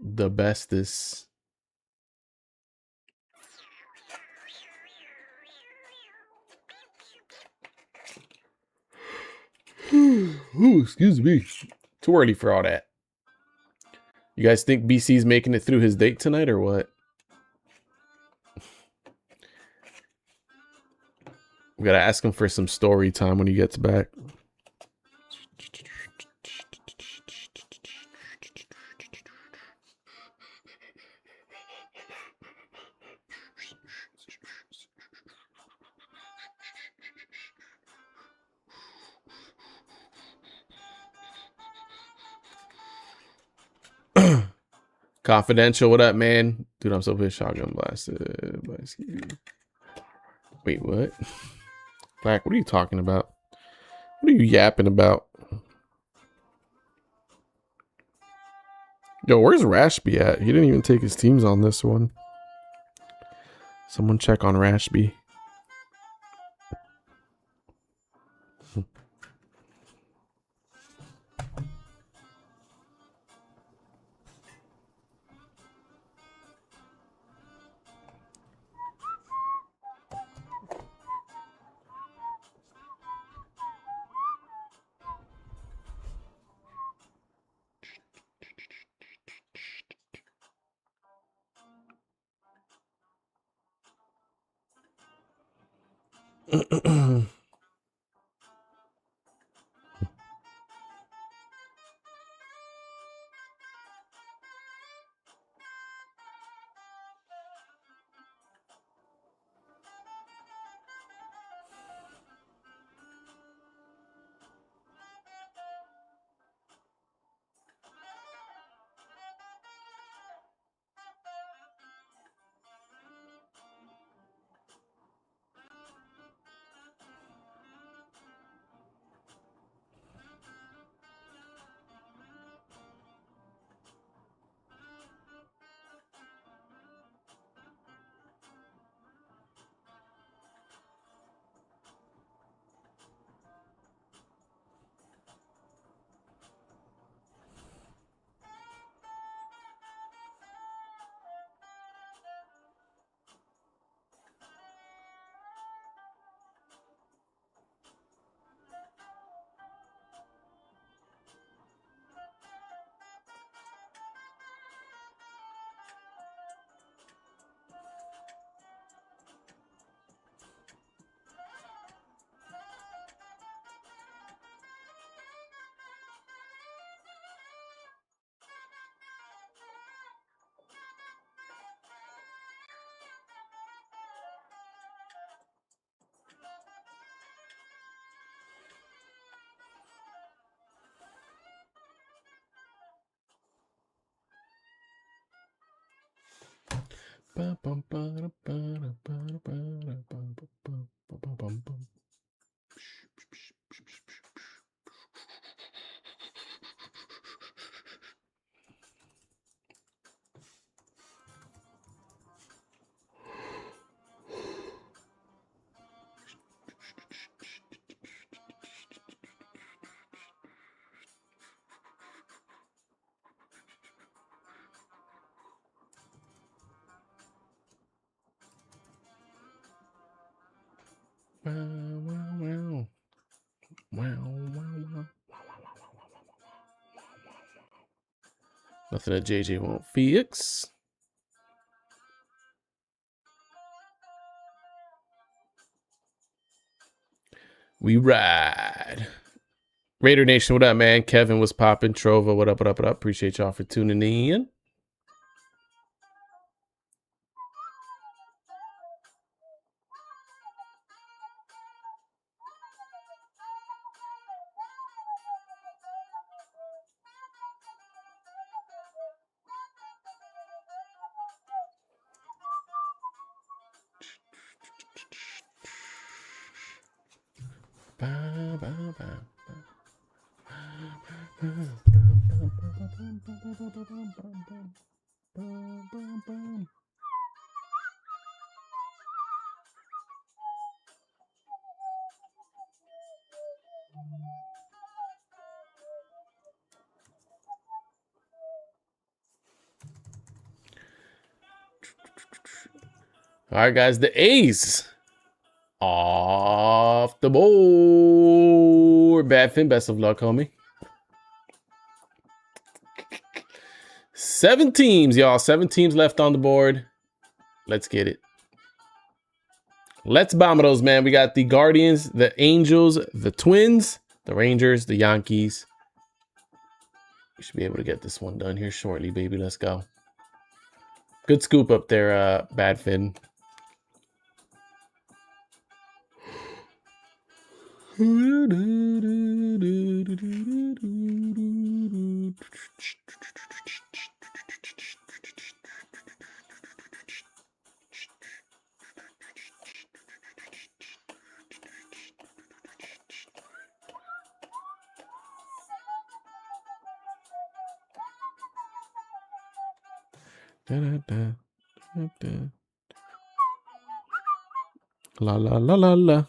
The bestest. Ooh, excuse me. Too early for all that. You guys think BC's making it through his date tonight or what? We gotta ask him for some story time when he gets back. Confidential, what up, man? Dude, I'm so pissed. Shotgun blasted. Wait, what? Black, what are you talking about? What are you yapping about? Yo, where's Rashby at? He didn't even take his teams on this one. Someone check on Rashby. Wow, wow, wow. Wow, wow, wow. Nothing that JJ won't fix. We ride. Raider Nation, what up, man? Kevin was popping. Trova, what up, what up, what up? Appreciate y'all for tuning in. All right, guys, the A's off the board. Bad Fin, best of luck, homie. 7 teams, y'all. 7 teams left on the board. Let's get it. Let's bomb those, man. We got the Guardians, the Angels, the Twins, the Rangers, the Yankees. We should be able to get this one done here shortly, baby. Let's go. Good scoop up there, Bad Fin. La la la la la.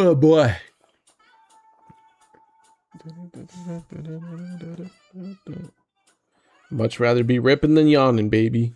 Oh boy. Much rather be ripping than yawning, baby.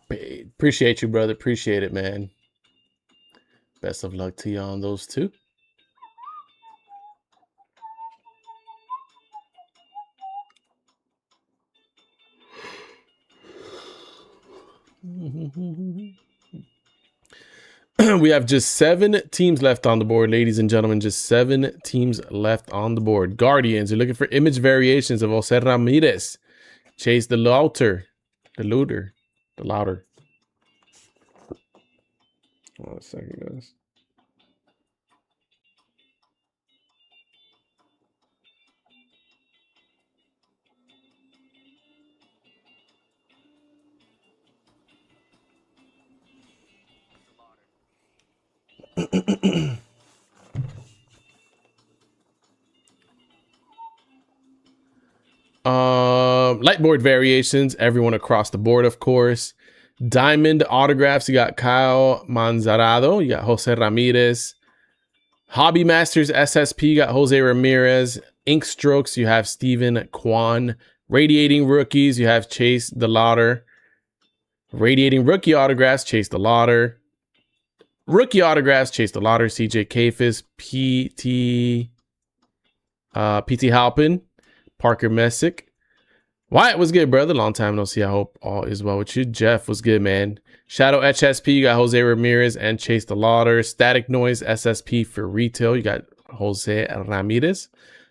Paid. Appreciate you, brother. Appreciate it, man. Best of luck to you on those two. We have just 7 teams left on the board, ladies and gentlemen. Just 7 teams left on the board. Guardians, you're looking for image variations of Jose Ramirez. Chase the Louter. Hold on a second, guys. Lightboard variations, everyone across the board, of course. Diamond autographs, you got Kyle Manzarado, you got Jose Ramirez. Hobby Masters SSP, you got Jose Ramirez. Ink Strokes, you have Steven Kwan. Radiating Rookies, you have Chase DeLauder. Radiating Rookie autographs, Chase DeLauder. Rookie autographs, Chase DeLauder, CJ Kafis, PT Halpin, Parker Messick. Wyatt was good, brother. Long time no see. I hope all is well with you. Jeff was good, man. Shadow HSP, you got Jose Ramirez and Chase DeLauder. Static Noise SSP for retail, you got Jose Ramirez.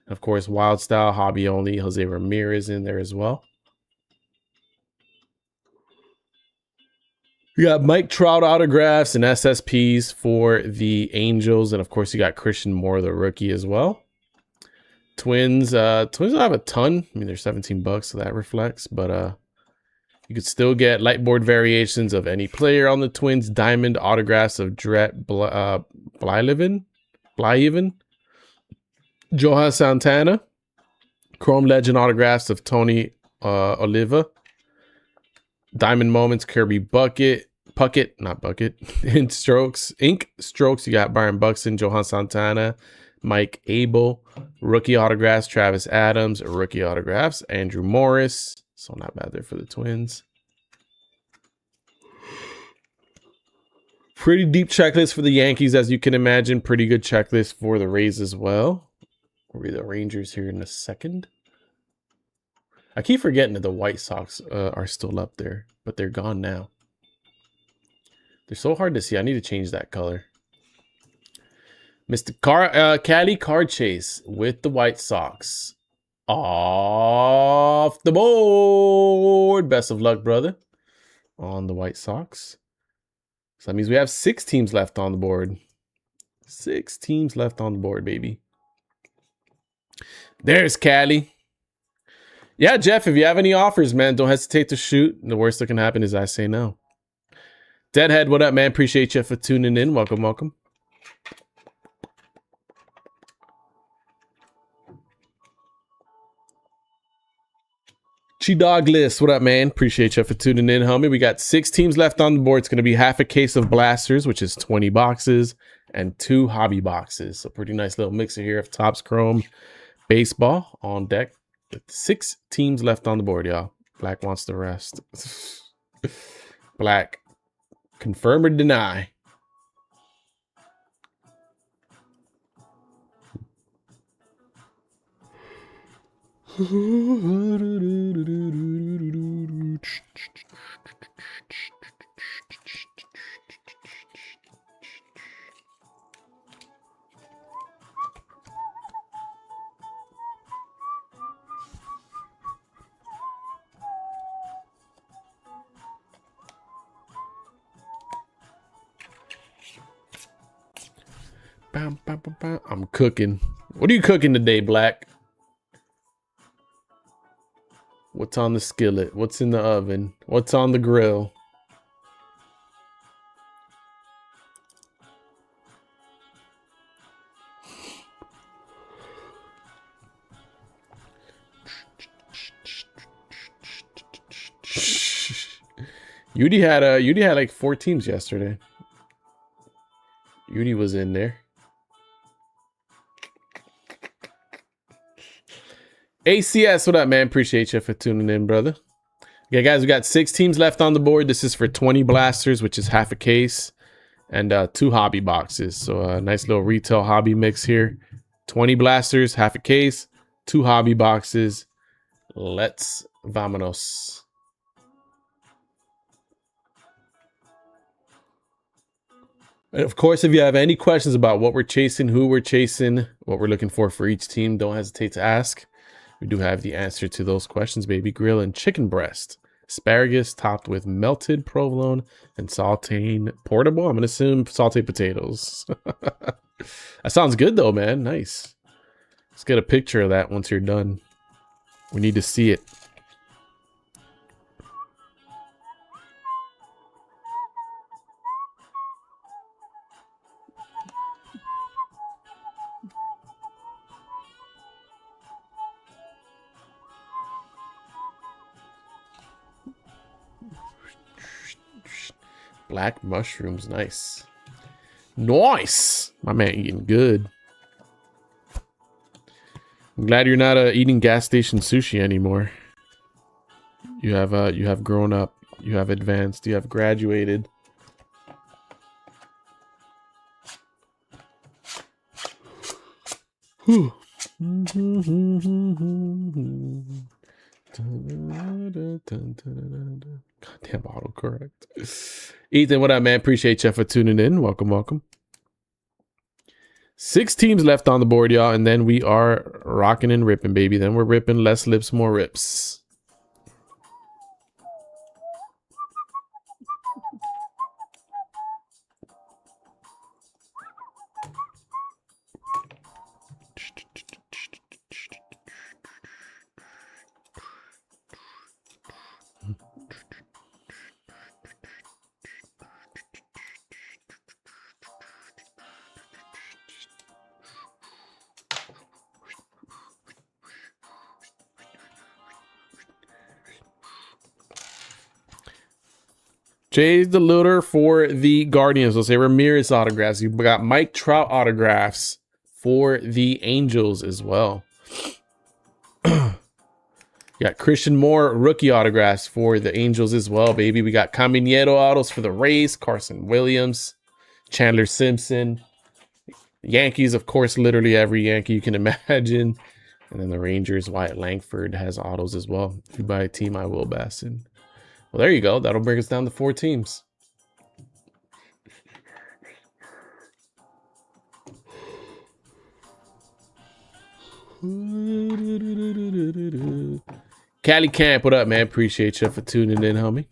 Of course, Wild Style, Hobby Only, Jose Ramirez in there as well. You got Mike Trout autographs and SSPs for the Angels. And of course, you got Christian Moore, the rookie, as well. Twins don't have a ton. I mean, they're $17, so that reflects. But you could still get lightboard variations of any player on the Twins. Diamond autographs of Dret Blyleven. Johan Santana. Chrome Legend autographs of Tony Oliva. Diamond Moments, Kirby Puckett, not Bucket. Ink Strokes, you got Byron Buxton, Johan Santana, Mike Abel. Rookie autographs, Travis Adams. Rookie autographs, Andrew Morris. So not bad there for the Twins. Pretty deep checklist for the Yankees, as you can imagine. Pretty good checklist for the Rays as well. We'll read the Rangers here in a second. I keep forgetting that the White Sox are still up there, but they're gone now. They're so hard to see. I need to change that color. Mr. Cali Card Chase with the White Sox. Off the board. Best of luck, brother, on the White Sox. So that means we have 6 teams left on the board. 6 teams left on the board, baby. There's Cali. Yeah, Jeff, if you have any offers, man, don't hesitate to shoot. The worst that can happen is I say no. Deadhead, what up, man? Appreciate you for tuning in. Welcome, welcome. Chi-Dog List, what up, man? Appreciate you for tuning in, homie. We got 6 teams left on the board. It's going to be half a case of blasters, which is 20 boxes, and 2 hobby boxes. So pretty nice little mixer here of Topps Chrome baseball on deck. 6 teams left on the board, y'all. Black wants the rest. Black, confirm or deny? I'm cooking. What are you cooking today, Black? What's on the skillet? What's in the oven? What's on the grill? Yudi had like 4 teams yesterday. Yudi was in there. ACS, what up, man? Appreciate you for tuning in, brother. Okay, guys, we got 6 teams left on the board. This is for 20 blasters, which is half a case, and 2 hobby boxes. So a nice little retail hobby mix here. 20 blasters, half a case, 2 hobby boxes. Let's vamonos. And of course, if you have any questions about what we're chasing, who we're chasing, what we're looking for each team, don't hesitate to ask. We do have the answer to those questions, baby. Grill and chicken breast. Asparagus topped with melted provolone and sauteing portable. I'm going to assume sauteed potatoes. That sounds good, though, man. Nice. Let's get a picture of that once you're done. We need to see it. Black mushrooms. Nice. Nice. My man eating good. I'm glad you're not eating gas station sushi anymore. You have grown up. You have advanced. You have graduated. Whew. Goddamn autocorrect. Ethan, what up, man? Appreciate you for tuning in. Welcome, welcome. 6 teams left on the board, y'all, and then we are rocking and ripping, baby. Then we're ripping. Less lips, more rips. Jay's the looter for the Guardians. Let's say Ramirez autographs. You got Mike Trout autographs for the Angels as well. You got Christian Moore rookie autographs for the Angels as well, baby. We got Caminero autos for the Rays. Carson Williams, Chandler Simpson. Yankees, of course, literally every Yankee you can imagine. And then the Rangers, Wyatt Langford has autos as well. If you buy a team, I will Bassin. Well, there you go. That'll bring us down to 4 teams. Cali Camp, what up, man? Appreciate you for tuning in, homie.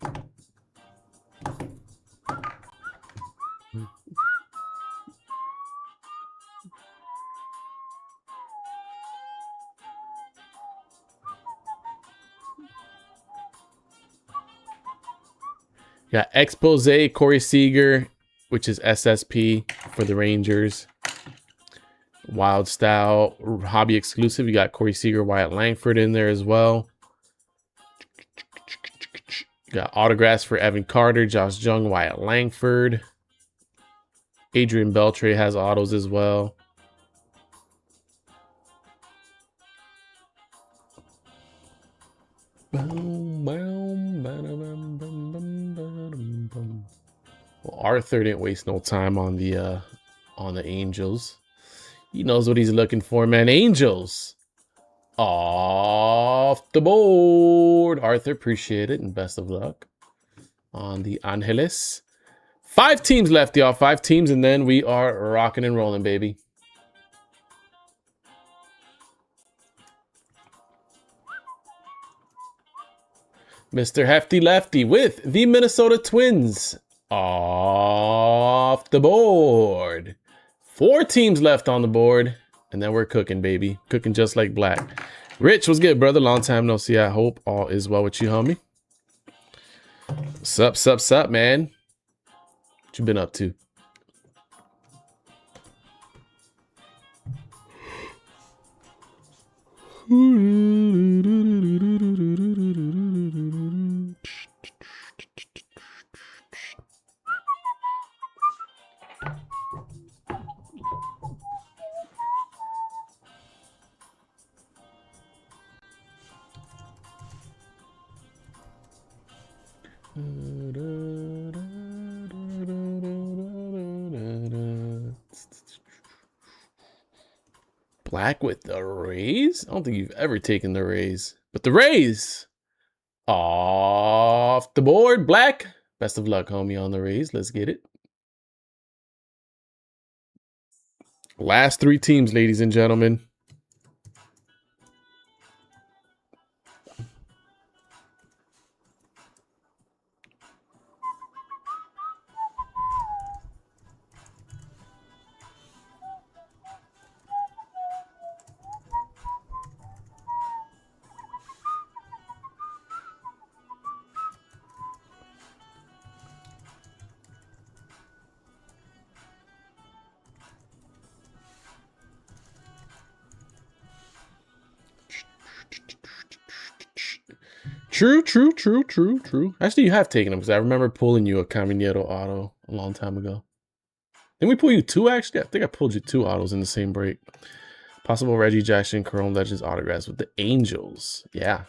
Got Expose, Corey Seager, which is SSP for the Rangers. Wild Style, hobby exclusive. You got Corey Seager, Wyatt Langford in there as well. You got autographs for Evan Carter, Josh Jung, Wyatt Langford. Adrian Beltre has autos as well. Well, Arthur didn't waste no time on the Angels. He knows what he's looking for, man. Angels off the board. Arthur, appreciate it and best of luck on the Angeles. 5 teams left, y'all. 5 teams, and then we are rocking and rolling, baby. Mr. Hefty Lefty with the Minnesota Twins off the board. 4 teams left on the board, and then we're cooking, baby. Cooking just like Black. Rich, what's good, brother? Long time no see. I hope all is well with you, homie. Sup, man? What you been up to? Black with the Rays? I don't think you've ever taken the Rays. But the Rays! Off the board, Black. Best of luck, homie, on the Rays. Let's get it. Last 3 teams, ladies and gentlemen. True. Actually, you have taken them because I remember pulling you a Caminero auto a long time ago. Didn't we pull you 2, actually? I think I pulled you 2 autos in the same break. Possible Reggie Jackson, Chrome Legends autographs with the Angels. Yeah.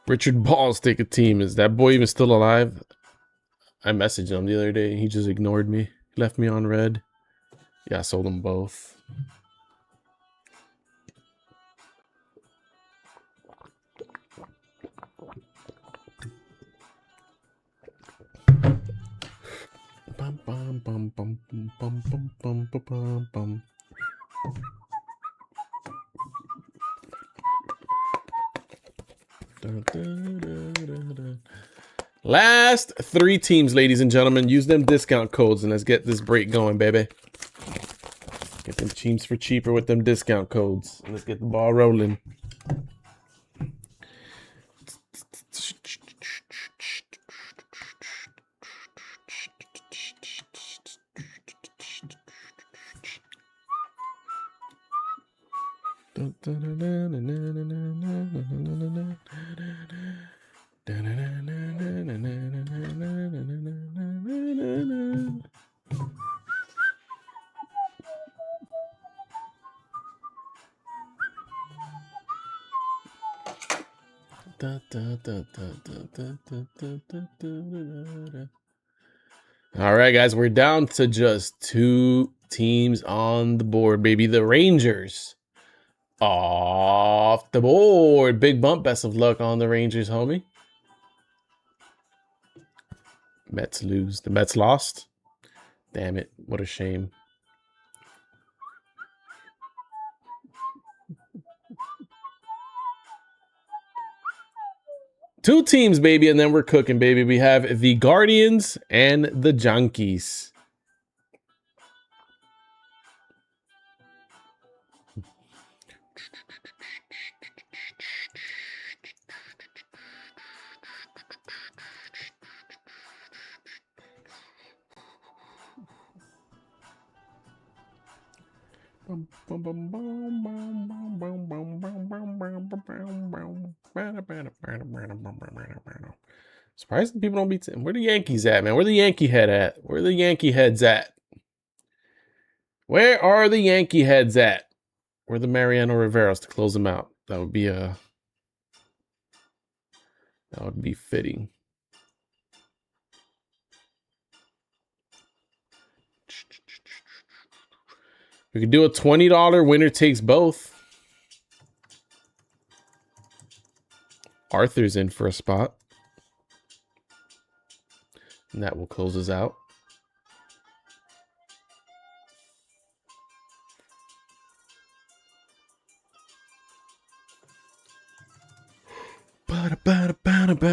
Richard Ball's take a team. Is that boy even still alive? I messaged him the other day. He just ignored me. Left me on red. Yeah, I sold them both. Bum, bum, bum, bum, bum, bum, bum, bum, bum, bum. Last 3 teams, ladies and gentlemen. Use them discount codes and let's get this break going, baby. Get them teams for cheaper with them discount codes. Let's get the ball rolling. All right, guys, we're down to just 2 teams on the board, baby. The Rangers off the board. Big bump. Best of luck on the Rangers, homie. Mets lose. The Mets lost. Damn it. What a shame. Two teams, baby, and then we're cooking, baby. We have the Guardians and the Junkies. Surprised people don't beat. Where the Yankees at, man? Where the Yankee head at? Where the Yankee heads at? Where are the Yankee heads at? Where the Mariano Riveros to close them out? That would be fitting. We could do a $20 winner takes both. Arthur's in for a spot. And that will close us out.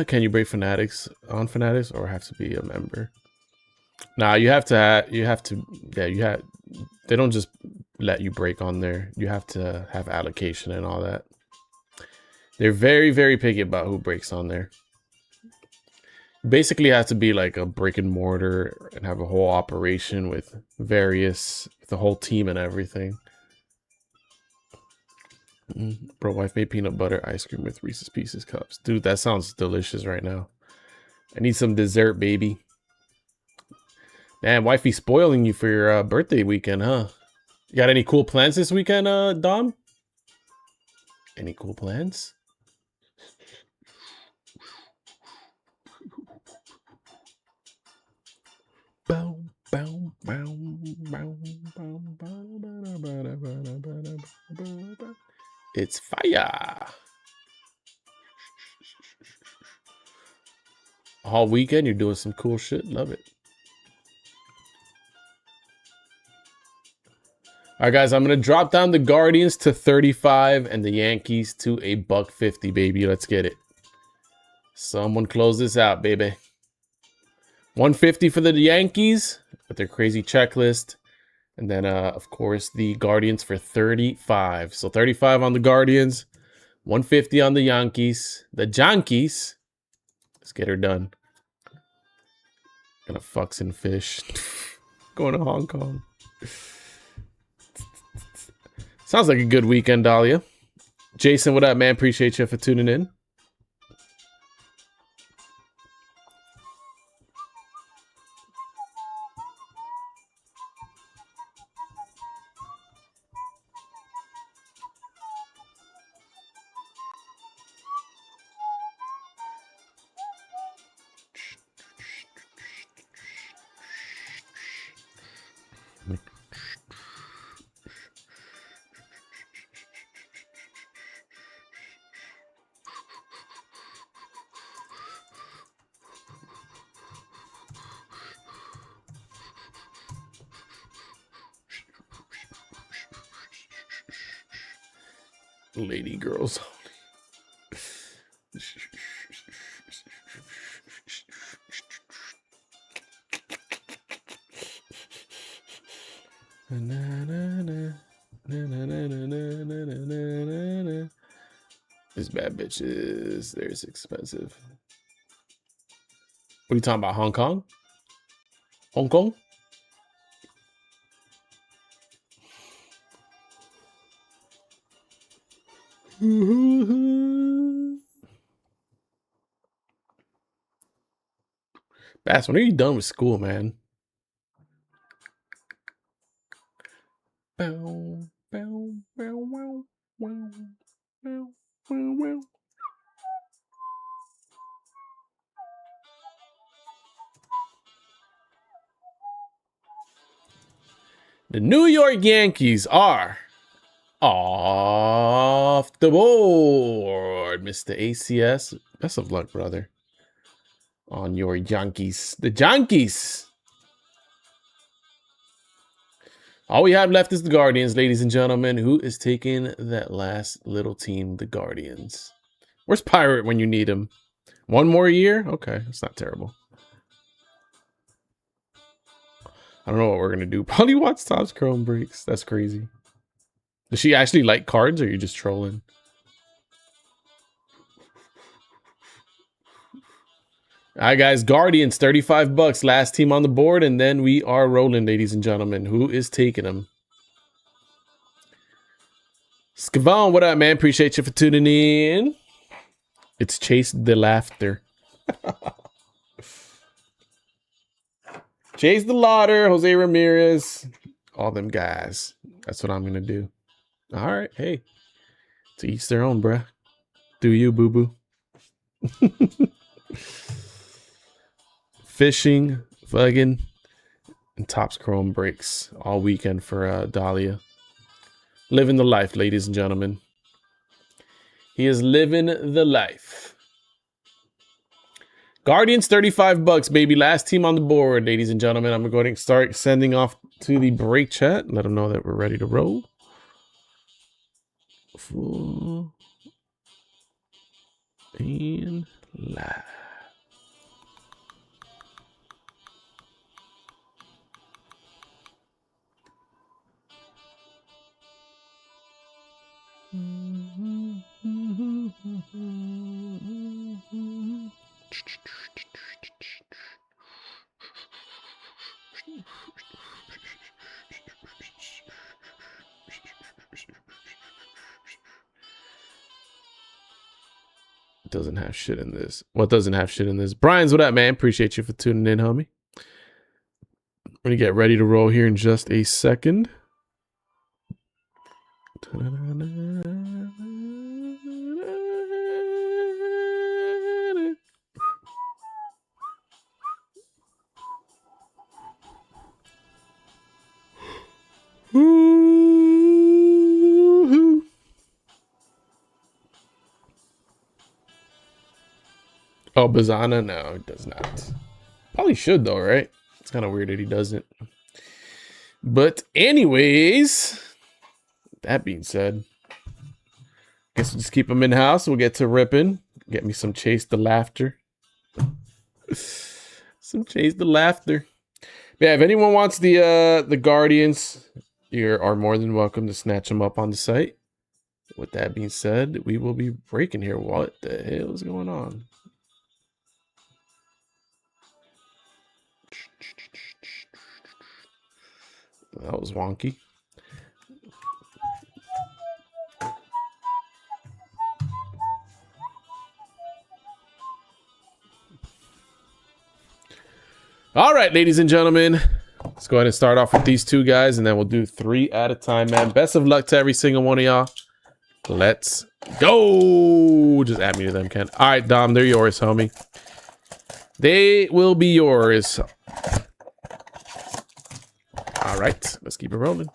Can you break Fanatics on Fanatics or have to be a member? Nah, you have to, they don't just let you break on there. You have to have allocation and all that. They're very, very picky about who breaks on there. You basically have to be like a brick and mortar and have a whole operation with the whole team and everything. Bro, wife made peanut butter ice cream with Reese's Pieces cups. Dude, that sounds delicious right now. I need some dessert, baby. Man, wifey spoiling you for your birthday weekend, huh? You got any cool plans this weekend, Dom? Any cool plans? It's fire. All weekend, you're doing some cool shit. Love it. All right, guys, I'm going to drop down the Guardians to 35 and the Yankees to $1.50, baby. Let's get it. Someone close this out, baby. 150 for the Yankees with their crazy checklist. And then, of course, the Guardians for 35. So 35 on the Guardians, 150 on the Yankees. The Yankees. Let's get her done. Gonna fucks and fish. Going to Hong Kong. Sounds like a good weekend, Dahlia. Jason, what up, man? Appreciate you for tuning in. Lady girls. These bad bitches. They're expensive. What are you talking about? Hong Kong? Hong Kong? Bass, when are you done with school, man? Bow, bow, bow, wow, wow, wow, wow, wow. The New York Yankees are off the board, Mr. ACS. Best of luck, brother, on your Yankees. The Yankees. All we have left is the Guardians, ladies and gentlemen. Who is taking that last little team, the Guardians? Where's Pirate when you need him? One more year? Okay, that's not terrible. I don't know what we're going to do. Probably watch Topps Chrome breaks. That's crazy. Does she actually like cards, or are you just trolling? All right, guys. Guardians, 35 bucks. Last team on the board, and then we are rolling, ladies and gentlemen. Who is taking them? Skavon, what up, man? Appreciate you for tuning in. It's Chase the Laughter. Chase the Laughter, Jose Ramirez, all them guys. That's what I'm going to do. All right. Hey, to each their own, bruh. Do you, boo-boo. Fishing, fucking, and Topps Chrome breaks all weekend for Dahlia. Living the life, ladies and gentlemen. He is living the life. Guardians, 35 bucks, baby. Last team on the board, ladies and gentlemen. I'm going to start sending off to the break chat. Let them know that we're ready to roll. Full and live. Doesn't have shit in this. What doesn't have shit in this? Brian's, what up, man? Appreciate you for tuning in, homie. We're gonna get ready to roll here in just a second. Oh, Bazana? No, it does not. Probably should though, right? It's kind of weird that he doesn't. But anyways, that being said, guess we'll just keep him in house. We'll get to ripping. Get me some Chase the Laughter. Some Chase the Laughter. Yeah, if anyone wants the Guardians, you are more than welcome to snatch them up on the site. With that being said, we will be breaking here. What the hell is going on? That was wonky. All right, ladies and gentlemen, let's go ahead and start off with these two guys, and then we'll do 3 at a time, man. Best of luck to every single one of y'all. Let's go. Just add me to them, Ken. All right, Dom, they're yours, homie. They will be yours. All right, let's keep it rolling.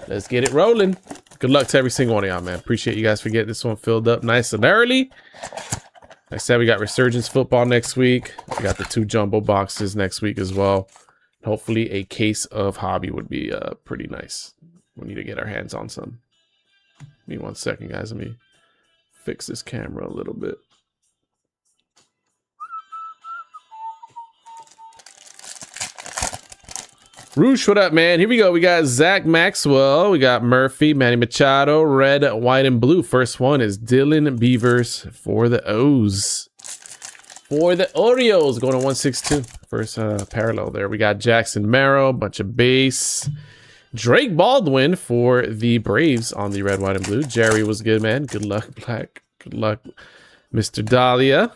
Let's get it rolling. Good luck to every single one of y'all, man. Appreciate you guys for getting this one filled up nice and early. Like I said, we got Resurgence football next week. We got the 2 jumbo boxes next week as well. Hopefully a case of hobby would be pretty nice. We need to get our hands on some. Give me 1 second, guys. Let me fix this camera a little bit. Roosh, what up, man? Here we go. We got Zach Maxwell. We got Murphy, Manny Machado, red, white, and blue. First one is Dylan Beavers for the O's. For the Orioles, going to 162. First parallel there. We got Jackson Merrill, bunch of base. Drake Baldwin for the Braves on the red, white, and blue. Jerry was good, man. Good luck, Black. Good luck, Mr. Dahlia.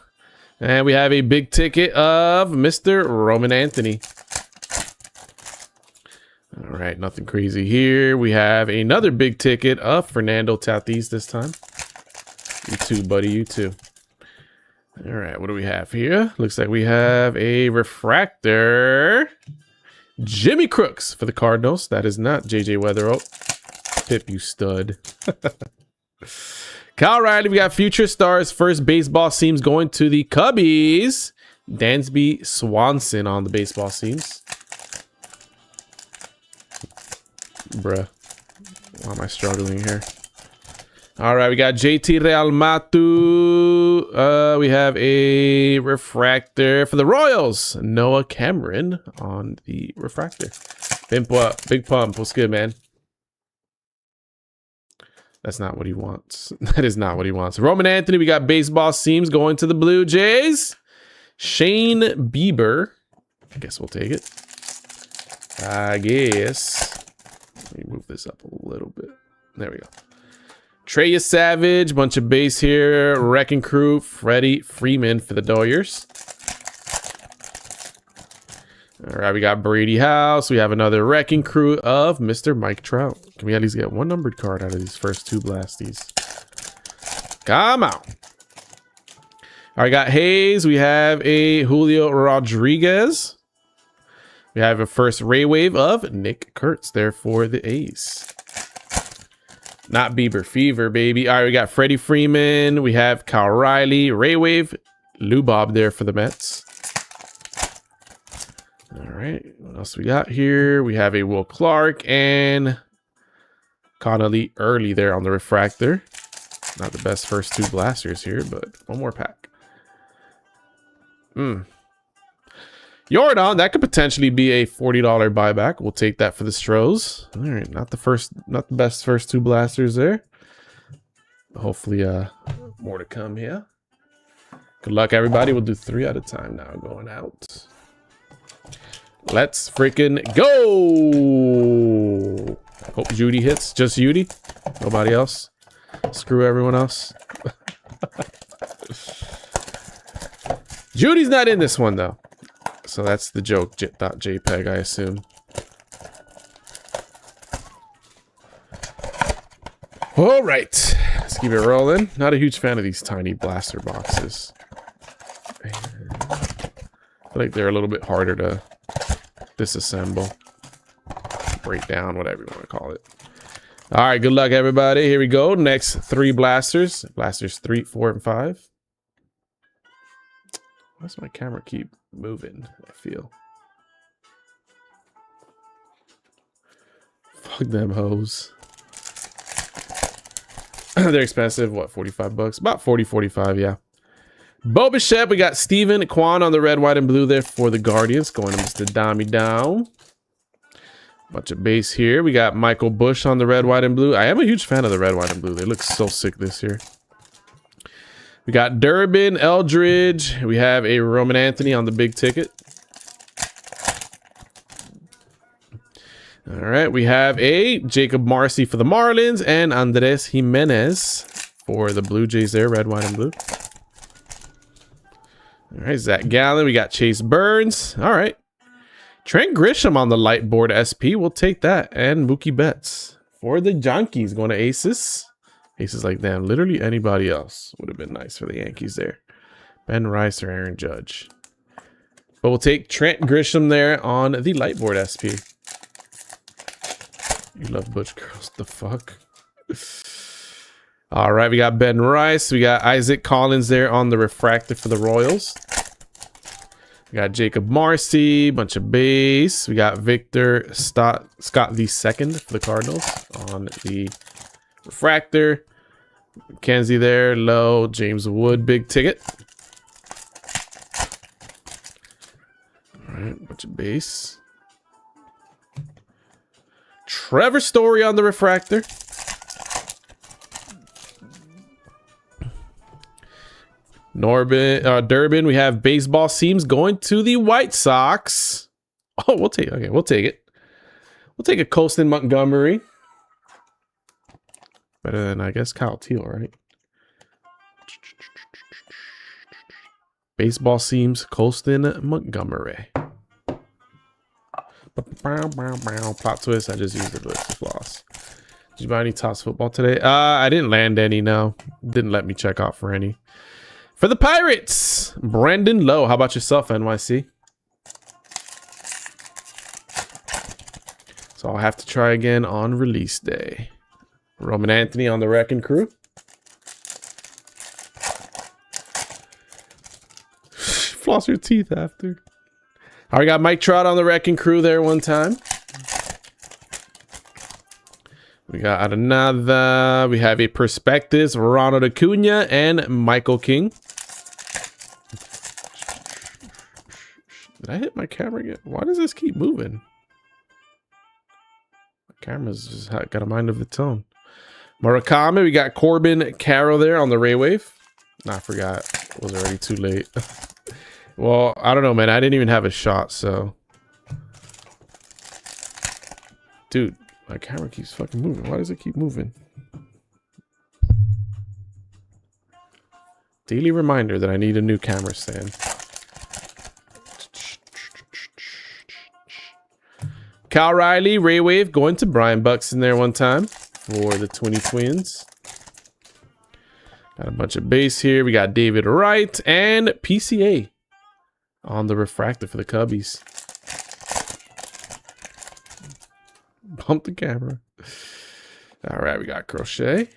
And we have a big ticket of Mr. Roman Anthony. All right, nothing crazy here. We have another big ticket of Fernando Tatis this time. You too, buddy, you too. All right, what do we have here? Looks like we have a refractor. Jimmy Crooks for the Cardinals. That is not JJ Weatherall. Pip, you stud. Kyle Riley, we got Future Stars. First baseball seams going to the Cubbies. Dansby Swanson on the baseball seams. Bruh. Why am I struggling here? All right, we got JT Realmatu. We have a refractor for the Royals. Noah Cameron on the refractor. Big pump. What's good, man? That's not what he wants. That is not what he wants. Roman Anthony, we got baseball seams going to the Blue Jays. Shane Bieber. I guess we'll take it. I guess. Let me move this up a little bit. There we go. Trey Savage, bunch of base here. Wrecking Crew, Freddie Freeman for the Doyers. All right, we got Brady House. We have another Wrecking Crew of Mr. Mike Trout. Can we at least get one numbered card out of these first 2 blasties? Come on. All right, got Hayes. We have a Julio Rodriguez. We have a first Ray Wave of Nick Kurtz there for the A's. Not Bieber Fever, baby. All right, we got Freddie Freeman. We have Kyle Riley, Ray Wave, Lou Bob there for the Mets. All right, what else we got here? We have a Will Clark and Connolly early there on the refractor. Not the best first 2 blasters here, but one more pack. Jordan, that could potentially be a $40 buyback. We'll take that for the Stros. All right, not the best first 2 blasters there. Hopefully, more to come here. Good luck, everybody. We'll do 3 at a time now, going out. Let's freaking go! Hope Judy hits. Just Judy. Nobody else. Screw everyone else. Judy's not in this one, though. So that's the joke. .jpeg, I assume. All right. Let's keep it rolling. Not a huge fan of these tiny blaster boxes. I feel like they're a little bit harder to disassemble. Break down, whatever you want to call it. All right, good luck, everybody. Here we go. Next 3 blasters. Blasters 3, 4, and 5. Why does my camera keep moving? I feel. Fuck them hoes. They're expensive. What, 45 bucks? About 40, 45, yeah. Bo Bichette, we got Steven Kwan on the red, white, and blue there for the Guardians. Going to Mr. Dami down. Bunch of base here. We got Michael Bush on the red, white, and blue. I am a huge fan of the red, white, and blue. They look so sick this year. We got Durbin, Eldridge. We have a Roman Anthony on the big ticket. All right, we have a Jacob Marcy for the Marlins and Andres Jimenez for the Blue Jays there, red, white, and blue. All right, Zach Gallen. We got Chase Burns. All right. Trent Grisham on the light board SP. We'll take that. And Mookie Betts for the Yankees going to Aces. Aces like them. Literally anybody else would have been nice for the Yankees there. Ben Rice or Aaron Judge. But we'll take Trent Grisham there on the light board SP. You love Butch Girls. The fuck? All right, we got Ben Rice. We got Isaac Collins there on the refractor for the Royals. We got Jacob Marcy, bunch of base. We got Victor Scott the second for the Cardinals on the refractor. Kenzie there, low. James Wood, big ticket. All right, bunch of base. Trevor Story on the refractor. Durbin, we have baseball seams going to the White Sox. Oh, we'll take it. Okay, we'll take it. We'll take a Colston Montgomery. Better than, I guess, Kyle Teal, right? Baseball seams, Colston Montgomery. Plot twist, I just used the ballistic floss. Did you buy any Topps football today? I didn't land any, no. Didn't let me check out for any. For the Pirates, Brandon Lowe. How about yourself, NYC? So I'll have to try again on release day. Roman Anthony on the Wrecking Crew. Floss your teeth after. I got Mike Trout on the Wrecking Crew there one time. We got another. We have a Perspectives, Ronald Acuna and Michael King. Did I hit my camera again? Why does this keep moving? My camera's just got a mind of its own. Murakami, we got Corbin Carroll there on the Ray Wave. Nah, I forgot. It was already too late. Well, I don't know, man. I didn't even have a shot, so. Dude, my camera keeps fucking moving. Why does it keep moving? Daily reminder that I need a new camera stand. Cal Riley, Ray Wave, going to Brian Buxton there one time for the Twins. Got a bunch of base here. We got David Wright and PCA on the refractor for the Cubbies. Bump the camera. All right, we got Crochet.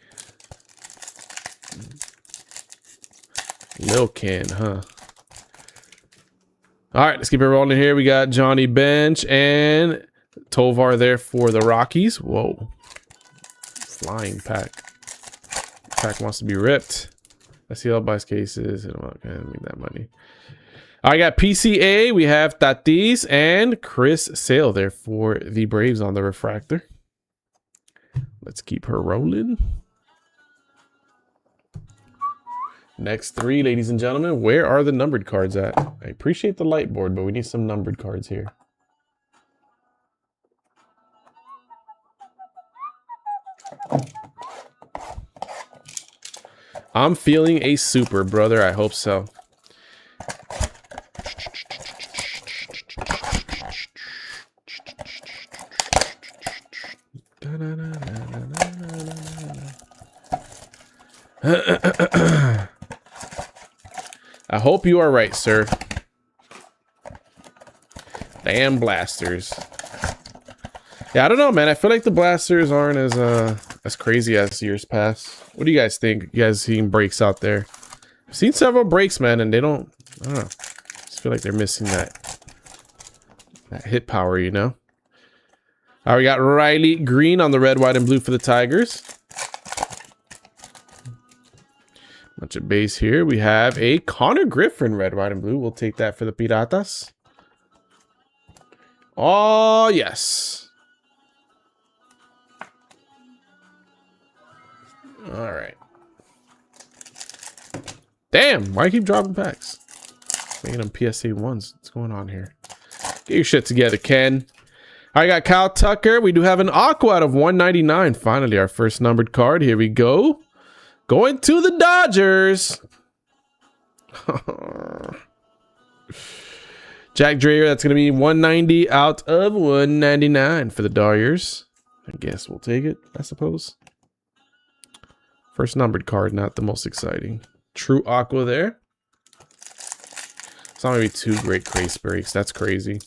Lil Ken, huh? All right, let's keep it rolling here. We got Johnny Bench and Tovar there for the Rockies. Whoa. Flying pack. Pack wants to be ripped. I see all buys cases. I'm not gonna make that money. I got PCA. We have Tatis and Chris Sale there for the Braves on the refractor. Let's keep her rolling. Next 3, ladies and gentlemen. Where are the numbered cards at? I appreciate the light board, but we need some numbered cards here. I'm feeling a super, brother. I hope so. I hope you are right, sir. Damn blasters. Yeah, I don't know, man. I feel like the blasters aren't as crazy as years past. What do you guys think? You guys seeing breaks out there? I've seen several breaks, man, and they don't. I don't know. I just feel like they're missing that hit power, you know. All right, we got Riley Green on the red, white, and blue for the Tigers. Bunch of base here. We have a Connor Griffin, red, white, and blue. We'll take that for the Piratas. Oh yes. All right. Damn, why keep dropping packs? Making them PSA 1s. What's going on here? Get your shit together, Ken. I got Kyle Tucker. We do have an Aqua out of 199. Finally, our first numbered card. Here we go. Going to the Dodgers. Jack Dreyer, that's going to be 190 out of 199 for the Dodgers. I guess we'll take it, I suppose. First numbered card, not the most exciting. True Aqua there. It's not going to be two great craze breaks. That's crazy.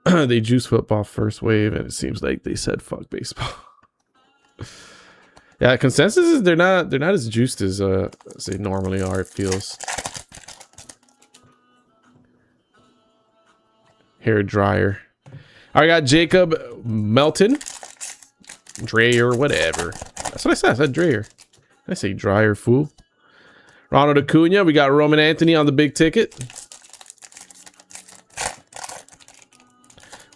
They juice football first wave, and it seems like they said fuck baseball. Yeah, consensus is they're not as juiced as they normally are, it feels. Hair dryer. I got Jacob Melton. Dreyer, whatever. That's what I said. I said Dreyer. I say dryer, fool. Ronald Acuna. We got Roman Anthony on the big ticket.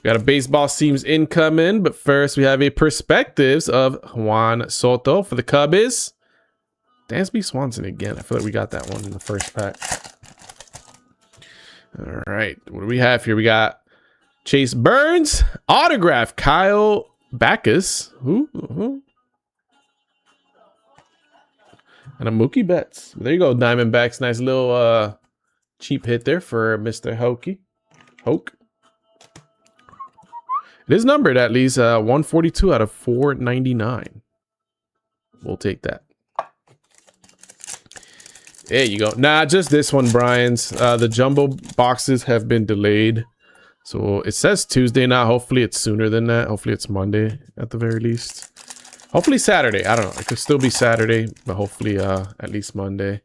We got a baseball seams incoming, but first we have a perspectives of Juan Soto for the Cubbies. Dansby Swanson again. I feel like we got that one in the first pack. All right, what do we have here? We got Chase Burns, autograph, Kyle Backus. Ooh. And a Mookie Betts. There you go, Diamondbacks. Nice little cheap hit there for Mr. Hoke. It is numbered at least 142 out of 499. We'll take that. There you go. Nah, just this one, Brian's. The jumbo boxes have been delayed. So it says Tuesday now. Hopefully it's sooner than that. Hopefully it's Monday at the very least. Hopefully Saturday. I don't know. It could still be Saturday, but hopefully at least Monday.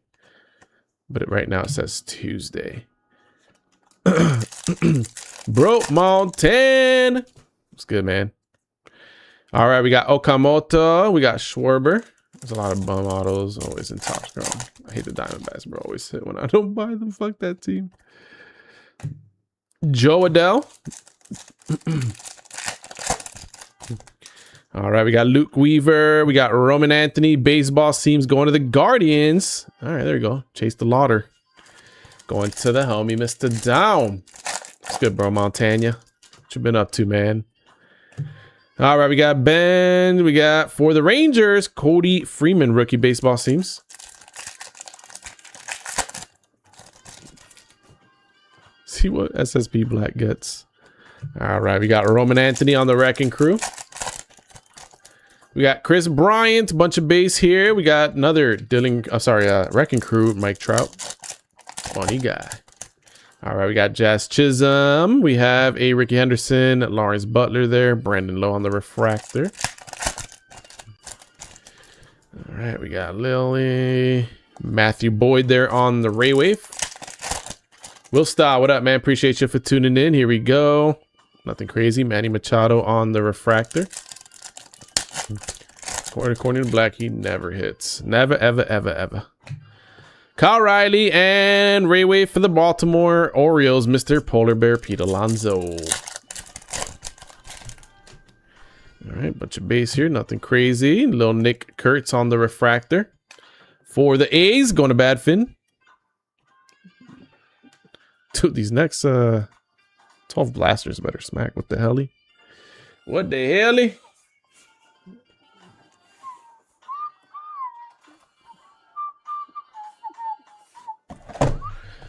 But right now it says Tuesday. Bro Mountain. It's good, man. All right, we got Okamoto. We got Schwarber. There's a lot of bum autos always in top scrum. I hate the Diamondbacks, bro. Always hit when I don't buy them. Fuck that team. Joe Adele. All right, we got Luke Weaver. We got Roman Anthony. Baseball seams going to the Guardians. All right, there we go. Chase the Lauder. Going to the homie, Mr. Down. It's good, bro, Montana. What you been up to, man? All right, we got Ben. We got for the Rangers, Cody Freeman, rookie baseball seams. See what SSP Black gets. All right, we got Roman Anthony on the Wrecking Crew. We got Chris Bryant, bunch of base here. We got another Wrecking Crew, Mike Trout. Funny guy. All right, we got Jazz Chisholm. We have a Ricky Henderson, Lawrence Butler there. Brandon Lowe on the refractor. All right, we got Lily. Matthew Boyd there on the Ray Wave. Will Star, what up, man? Appreciate you for tuning in. Here we go. Nothing crazy. Manny Machado on the refractor. According to Black, he never hits. Never, ever, ever, ever. Kyle Riley and Ray Wave for the Baltimore Orioles, Mr. Polar Bear Pete Alonso. All right, bunch of base here, nothing crazy. Little Nick Kurtz on the refractor. For the A's, going to Badfin. Dude, these next 12 blasters better smack. What the helly? What the helly?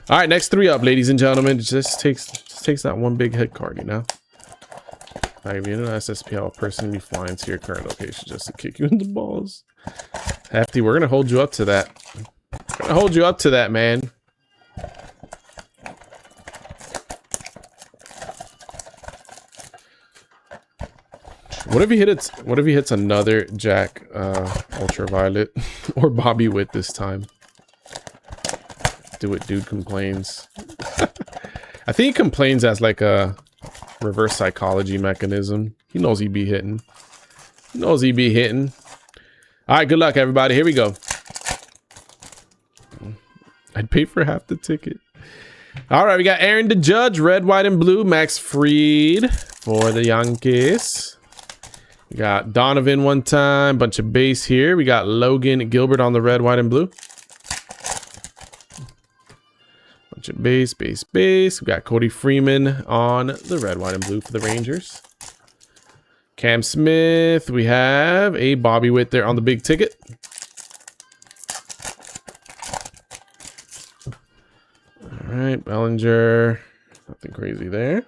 All right, next three up, ladies and gentlemen. It just takes that one big hit card, you know. I mean, an SSP, I'll personally be flying to your current location just to kick you in the balls. Hefty, we're gonna hold you up to that. We're gonna hold you up to that, man. What if he hits? What if he hits another Jack Ultraviolet or Bobby Witt this time? Do it, dude complains. I think he complains as like a reverse psychology mechanism. He knows he'd be hitting. He knows he'd be hitting. All right, good luck, everybody. Here we go. I'd pay for half the ticket. All right, we got Aaron the Judge, red, white, and blue. Max Fried for the Yankees. We got Donovan one time, bunch of base here. We got Logan Gilbert on the red, white, and blue. Bunch of base, base, base. We got Cody Freeman on the red, white, and blue for the Rangers. Cam Smith. We have a Bobby Witt there on the big ticket. All right, Bellinger. Nothing crazy there.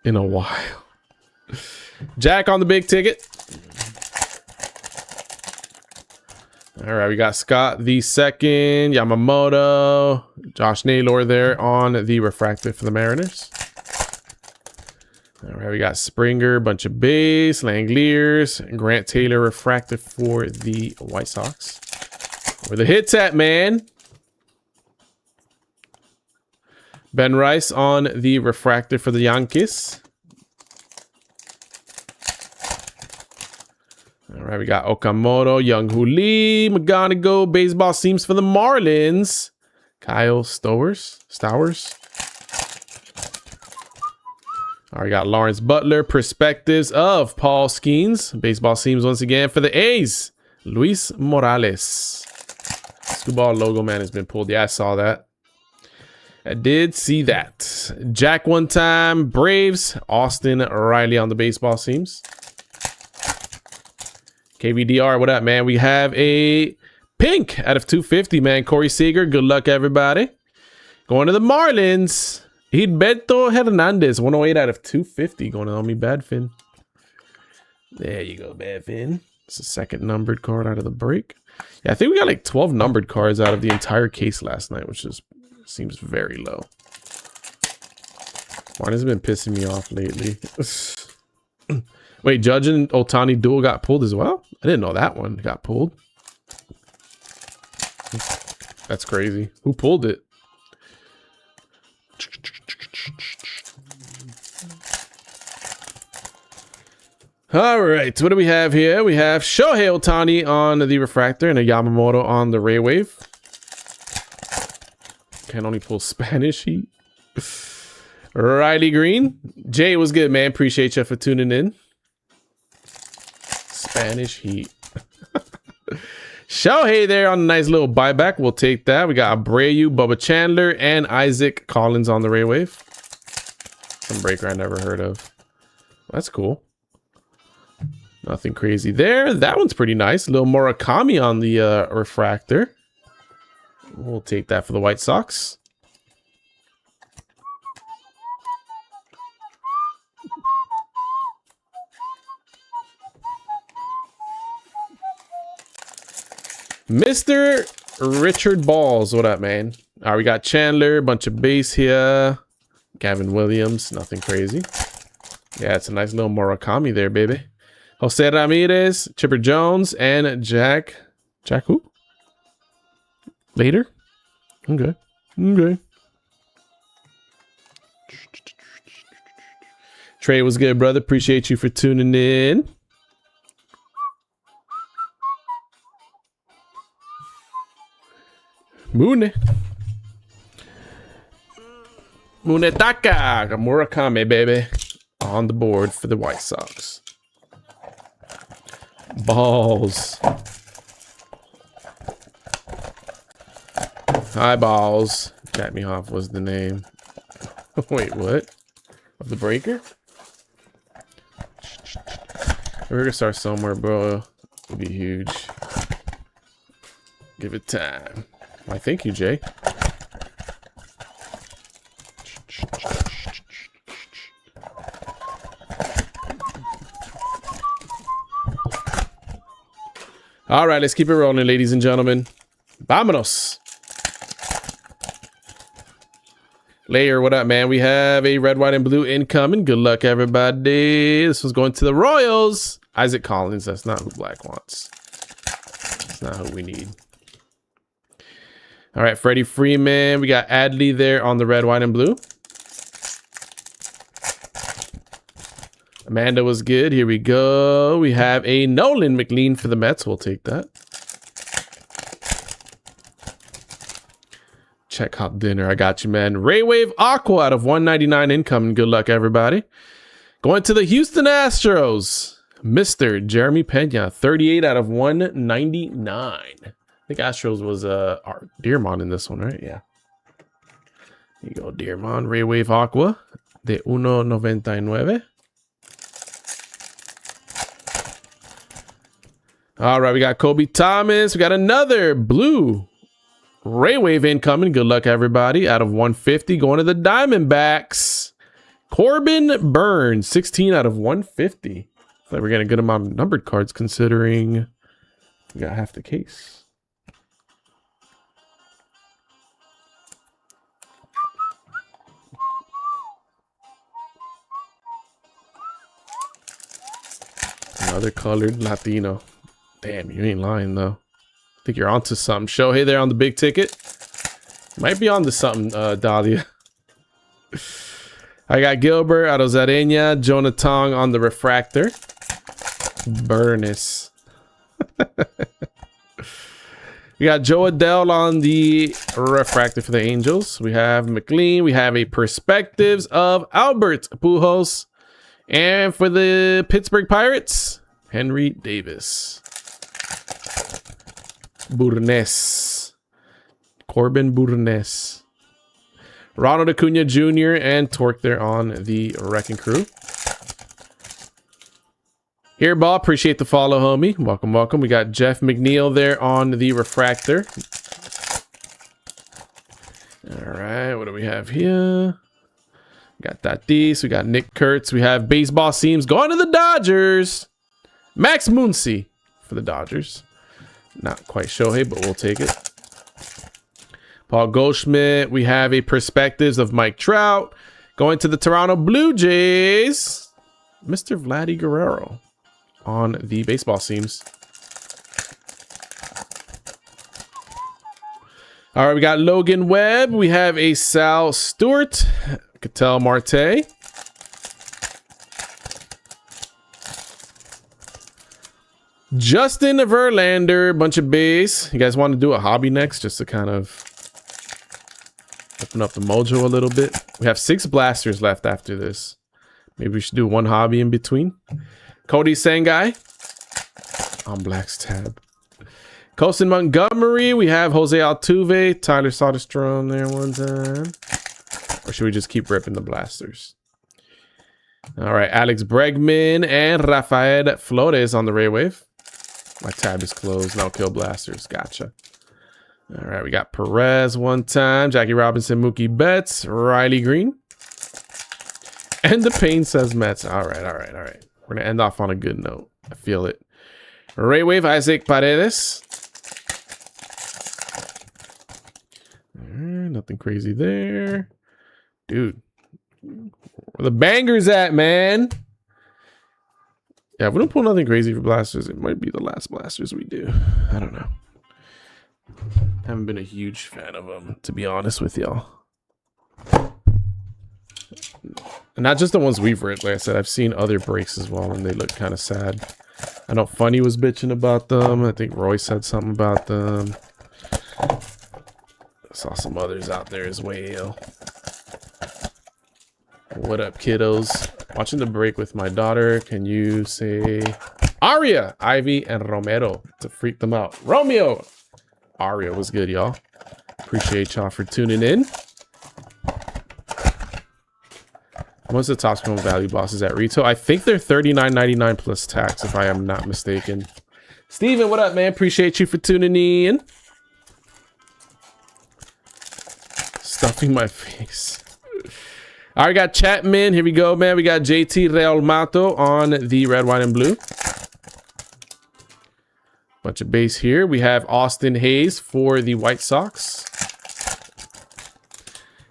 In a while. Jack on the big ticket. All right, we got Scott the second, Yamamoto, Josh Naylor there on the refractor for the Mariners. All right, we got Springer, bunch of base, Langoliers, and Grant Taylor refractor for the White Sox. Where the hits at, man? Ben Rice on the refractor for the Yankees. All right, we got Okamoto, Young-Hoo Lee, McGonigal, baseball seams for the Marlins. Kyle Stowers. All right, we got Lawrence Butler, perspectives of Paul Skeens. Baseball seams once again for the A's. Luis Morales. Screwball logo, man, has been pulled. Yeah, I saw that. I did see that. Jack one time, Braves, Austin Riley on the baseball seams. KVDR, what up, man? We have a pink out of 250, man. Corey Seager, good luck, everybody. Going to the Marlins, Hidberto Hernandez, 108 out of 250. Going on me, Badfin. There you go, Badfin. It's the second numbered card out of the break. Yeah, I think we got like 12 numbered cards out of the entire case last night, which is seems very low. Martin has been pissing me off lately. Wait, Judge and Ohtani duel got pulled as well? I didn't know that one got pulled. That's crazy. Who pulled it? All right, what do we have here? We have Shohei Ohtani on the refractor and a Yamamoto on the Ray Wave. Can only pull Spanish Heat. Riley Green. Jay, was good, man. Appreciate you for tuning in. Spanish Heat. Shohei there on a nice little buyback. We'll take that. We got Abreu, Bubba Chandler, and Isaac Collins on the Ray Wave. Some breaker I never heard of. That's cool. Nothing crazy there. That one's pretty nice. A little Murakami on the refractor. We'll take that for the White Sox. Mr. Richard Balls, what up, man? All right, we got Chandler, bunch of base here. Gavin Williams, nothing crazy. Yeah, it's a nice little Murakami there, baby. Jose Ramirez, Chipper Jones, and Jack who? Later? Okay. Trey was good, brother. Appreciate you for tuning in. Munetaka Murakami, baby, on the board for the White Sox. Balls. Hi, Balls. Cat Me Off was the name. Wait, what? Of the breaker? We're gonna start somewhere, bro. It'll be huge. Give it time. Why, thank you, Jay. All right, let's keep it rolling, ladies and gentlemen. Vámonos. Layer, what up, man? We have a red, white, and blue incoming. Good luck, everybody. This one's going to the Royals. Isaac Collins. That's not who Black wants. That's not who we need. All right, Freddie Freeman. We got Adley there on the red, white, and blue. Amanda was good. Here we go. We have a Nolan McLean for the Mets. We'll take that. Check hop dinner. I got you, man. Ray Wave Aqua out of 199 incoming. Good luck, everybody. Going to the Houston Astros. Mr. Jeremy Pena. 38 out of 199. I think Astros was Dearmon in this one, right? Yeah. Here you go, Dearmon. Ray Wave Aqua. De 1.99. All right, we got Kobe Thomas. We got another blue Ray Wave incoming. Good luck, everybody. Out of 150, going to the Diamondbacks. Corbin Burns, 16 out of 150. Looks like we're getting a good amount of numbered cards considering we got half the case. Another colored Latino. Damn, you ain't lying, though. I think you're onto something. Shohei there on the big ticket. Might be onto something, Dahlia. I got Gilbert, Arozarena, Jonah Tong on the refractor. Burness. We got Joe Adele on the refractor for the Angels. We have McLean. We have a Perspectives of Albert Pujols. And for the Pittsburgh Pirates, Henry Davis. Burnes. Corbin Burnes. Ronald Acuna Jr. and Torque there on the Wrecking Crew. Here, Ball. Appreciate the follow, homie. Welcome, welcome. We got Jeff McNeil there on the refractor. All right, what do we have here? We got Tatis. We got Nick Kurtz. We have Baseball Seams going to the Dodgers. Max Muncy for the Dodgers. Not quite Shohei, but we'll take it. Paul Goldschmidt. We have a Perspectives of Mike Trout. Going to the Toronto Blue Jays. Mr. Vladdy Guerrero on the Baseball Seams. All right, we got Logan Webb. We have a Sal Stewart. Ketel Marte. Justin Verlander, bunch of base. You guys want to do a hobby next just to kind of open up the mojo a little bit? We have 6 blasters left after this. Maybe we should do one hobby in between. Cody Sangai on Black's tab. Colson Montgomery. We have Jose Altuve. Tyler Soderstrom there one time. Or should we just keep ripping the blasters? All right, Alex Bregman and Rafael Flores on the Ray Wave. My tab is closed. No kill blasters. Gotcha. All right, we got Perez one time. Jackie Robinson, Mookie Betts, Riley Green. And the pain says Mets. All right, all right, all right. We're going to end off on a good note. I feel it. Ray Wave, Isaac Paredes. Nothing crazy there. Dude. Where the bangers at, man? Yeah, if we don't pull nothing crazy for blasters, it might be the last blasters we do. I don't know. Haven't been a huge fan of them, to be honest with y'all. And not just the ones we've ripped. Like I said, I've seen other breaks as well, and they look kind of sad. I know Funny was bitching about them. I think Roy said something about them. I saw some others out there as well. What up, kiddos? Watching the break with my daughter. Can you say Aria, Ivy, and Romero to freak them out? Romeo! Aria was good, y'all. Appreciate y'all for tuning in. What's the top scroll value bosses at retail? I think they're $39.99 plus tax, if I am not mistaken. Steven, what up, man? Appreciate you for tuning in. Stuffing my face. All right, got Chapman. Here we go, man. We got JT Real Mato on the red, white, and blue. Bunch of base here. We have Austin Hayes for the White Sox.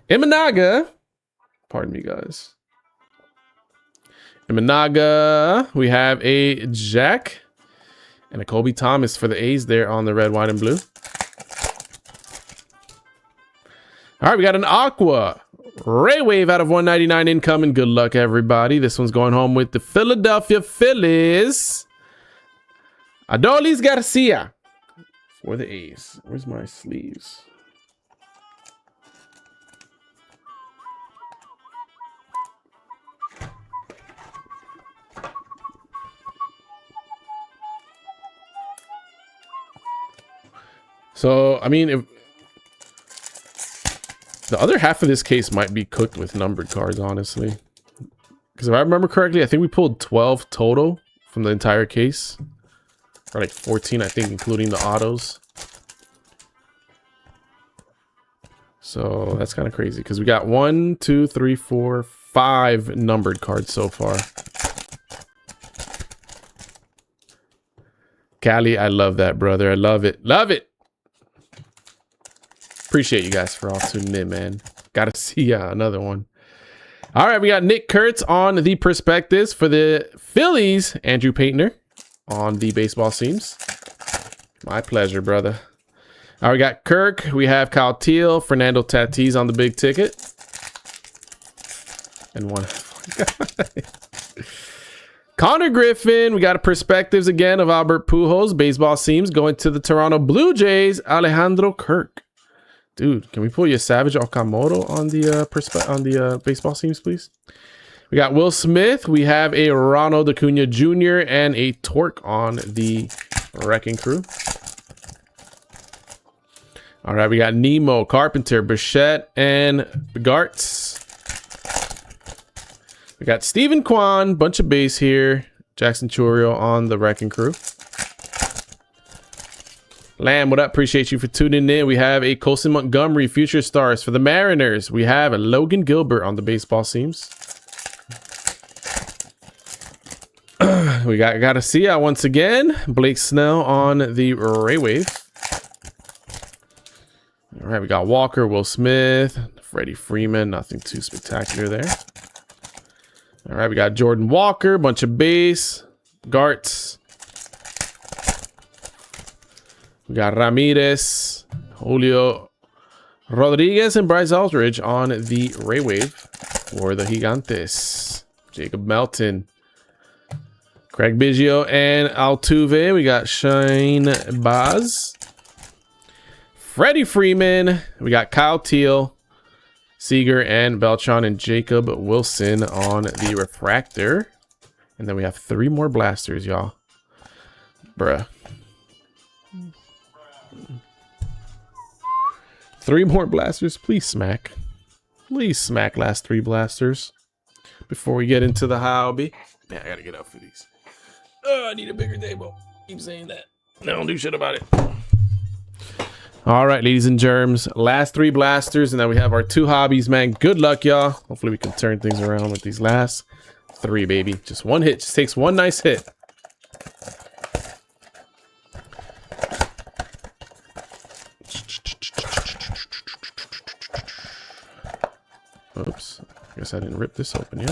Imanaga. Pardon me, guys. Imanaga. We have a Jack. And a Kobe Thomas for the A's there on the red, white, and blue. All right, we got an Aqua. Ray Wave out of 199 incoming. Good luck, everybody. This one's going home with the Philadelphia Phillies. Adolis Garcia for the A's. Where's my sleeves? So, I mean, if the other half of this case might be cooked with numbered cards, honestly. Because if I remember correctly, I think we pulled 12 total from the entire case. Or like 14, I think, including the autos. So that's kind of crazy because we got 1, 2, 3, 4, 5 numbered cards so far. Cali, I love that, brother. I love it. Love it. Appreciate you guys for all tuning in, man. Gotta see another one. All right, we got Nick Kurtz on the Perspectives for the Phillies. Andrew Painter on the baseball seams. My pleasure, brother. All right, we got Kirk. We have Kyle Teal, Fernando Tatis on the big ticket. And one. Connor Griffin. We got a Perspectives again of Albert Pujols. Baseball seams going to the Toronto Blue Jays. Alejandro Kirk. Dude, can we pull you a Savage Okamoto on the baseball seams, please? We got Will Smith. We have a Ronald Acuna Jr. and a Torque on the Wrecking Crew. All right, we got Nemo, Carpenter, Bichette, and Gartz. We got Stephen Kwan, bunch of base here. Jackson Churio on the Wrecking Crew. Lamb, what up? Appreciate you for tuning in. We have a Colson Montgomery Future Stars for the Mariners. We have a Logan Gilbert on the baseball seams. We got Garcia once again. Blake Snell on the Ray Wave. All right, we got Walker, Will Smith, Freddie Freeman. Nothing too spectacular there. All right, we got Jordan Walker, bunch of base. Gartz. We got Ramirez, Julio Rodriguez, and Bryce Aldridge on the Ray Wave for the Gigantes. Jacob Melton, Craig Biggio, and Altuve. We got Shane Baz, Freddie Freeman. We got Kyle Teal, Seager, and Beltran, and Jacob Wilson on the Refractor. And then we have 3 more blasters, y'all. Bruh. 3 more blasters. Please smack. Please smack last 3 blasters before we get into the hobby. Man, I gotta get up for these. I need a bigger table. Keep saying that. I don't do shit about it. All right, ladies and germs. Last 3 blasters, and then we have our 2 hobbies, man. Good luck, y'all. Hopefully we can turn things around with these last 3, baby. Just one hit. Just takes one nice hit. Oops, I guess I didn't rip this open yet.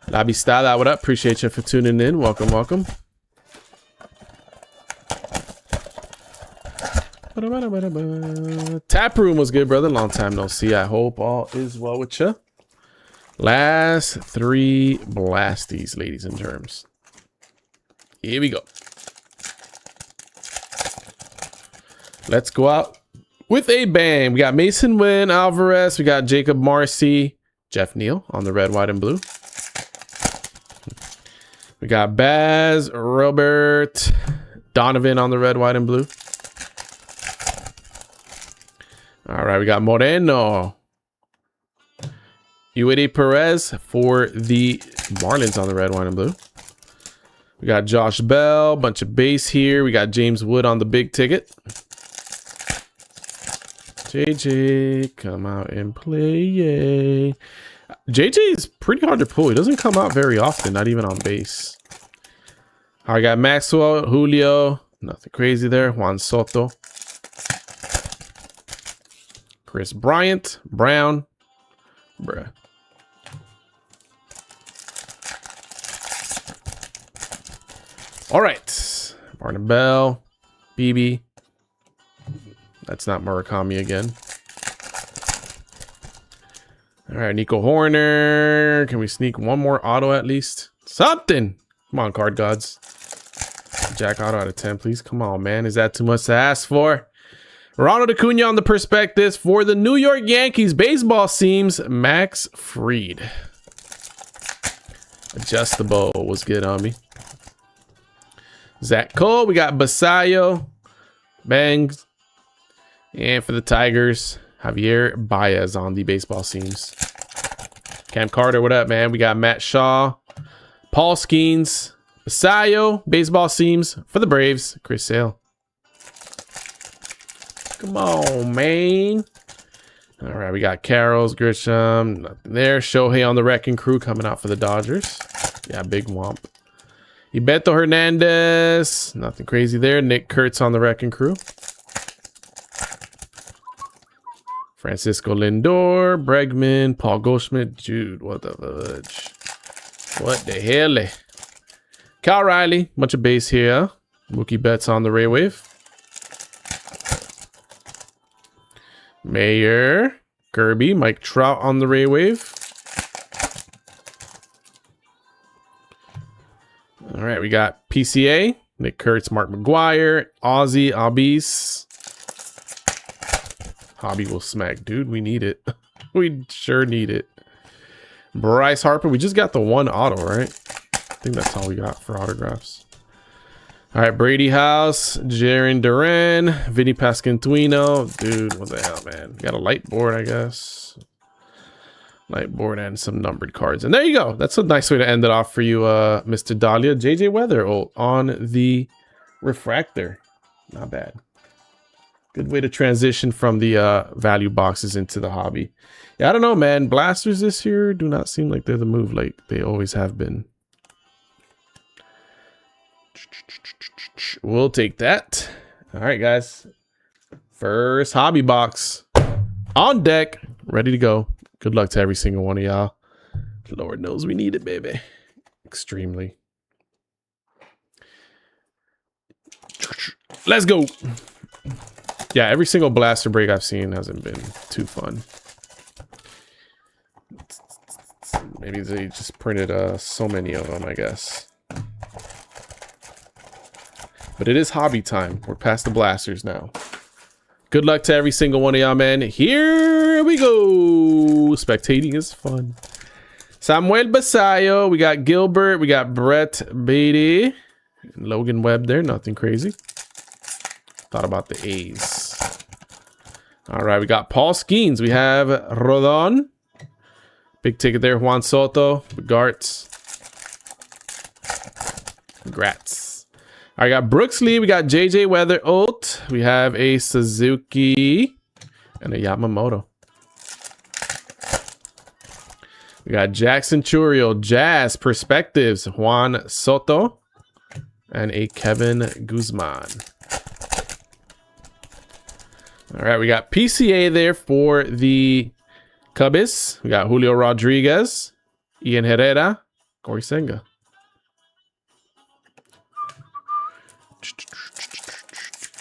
La Vistada, what up? Appreciate you for tuning in. Welcome, welcome. Tap room was good, brother. Long time no see. I hope all is well with you. Last 3 blasties, ladies and germs. Here we go. Let's go out with a bang. We got Mason Wynn, Alvarez. We got Jacob Marcy, Jeff Neal on the red, white, and blue. We got Baz, Robert, Donovan on the red, white, and blue. All right, we got Moreno. Uede Perez for the Marlins on the red, white, and blue. We got Josh Bell, bunch of base here. We got James Wood on the big ticket. JJ, come out and play, yay. JJ is pretty hard to pull. He doesn't come out very often, not even on base. I got Maxwell, Julio. Nothing crazy there. Juan Soto. Chris Bryant. Brown. Bruh. All right. Martin Bell. BB. That's not Murakami again. All right, Nico Horner. Can we sneak one more auto at least? Something. Come on, card gods. Jack auto out of 10, please. Come on, man. Is that too much to ask for? Ronald Acuna on the perspectives for the New York Yankees. Baseball seams. Max Fried. Adjustable was good on me. Zach Cole. We got Basayo. Bangs. And for the Tigers, Javier Baez on the baseball seams. Cam Carter, what up, man? We got Matt Shaw. Paul Skeens. Basayo, baseball seams for the Braves. Chris Sale. Come on, man. All right, we got Carroll's, Grisham. Nothing there. Shohei on the wrecking crew coming out for the Dodgers. Yeah, big womp. Ibeto Hernandez. Nothing crazy there. Nick Kurtz on the wrecking crew. Francisco Lindor, Bregman, Paul Goldschmidt. Dude, what the fudge? What the hell? Cal Riley, bunch of base here. Mookie Betts on the Ray Wave. Mayer, Kirby, Mike Trout on the Ray Wave. All right, we got PCA, Nick Kurtz, Mark McGuire, Ozzy, Abis. Hobby will smack, dude. We need it. We sure need it. Bryce Harper. We just got the one auto, right? I think that's all we got for autographs. All right, Brady House, Jaron Duran, Vinny Pasquantino. Dude, what the hell, man? Got a light board, I guess. Light board and some numbered cards. And there you go. That's a nice way to end it off for you, Mr. Dahlia. JJ Weather on the refractor. Not bad. Good way to transition from the value boxes into the hobby. Yeah, I don't know, man. Blasters this year do not seem like they're the move like they always have been. We'll take that. All right, guys. First hobby box on deck. Ready to go. Good luck to every single one of y'all. Lord knows we need it, baby. Extremely. Let's go. Yeah, every single blaster break I've seen hasn't been too fun. Maybe they just printed so many of them, I guess. But it is hobby time. We're past the blasters now. Good luck to every single one of y'all, man. Here we go. Spectating is fun. Samuel Basayo. We got Gilbert. We got Brett Beatty. Logan Webb there. Nothing crazy. Thought about the A's. All right, we got Paul Skeens. We have Rodon. Big ticket there. Juan Soto. Gartz. Congrats. All right, got Brooks Lee. We got JJ Weather Oat. We have a Suzuki and a Yamamoto. We got Jackson Churiel. Jazz Perspectives. Juan Soto. And a Kevin Guzman. All right, we got PCA there for the Cubbies. We got Julio Rodriguez, Ian Herrera, Corey Senga.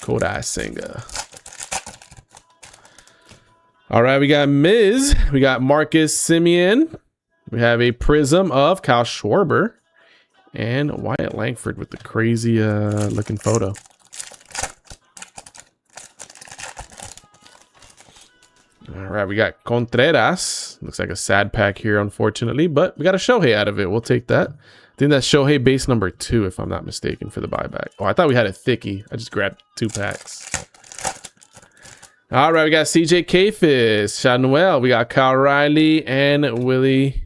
Kodai Senga. All right, we got Miz. We got Marcus Simeon. We have a prism of Kyle Schwarber and Wyatt Langford with the crazy looking photo. All right, we got Contreras. Looks like a sad pack here, unfortunately, but we got a Shohei out of it. We'll take that. I think that's Shohei base number 2, if I'm not mistaken, for the buyback. Oh, I thought we had a thickie. I just grabbed 2 packs. All right, we got CJ Kayfis, Chanuel. We got Kyle Riley and Willie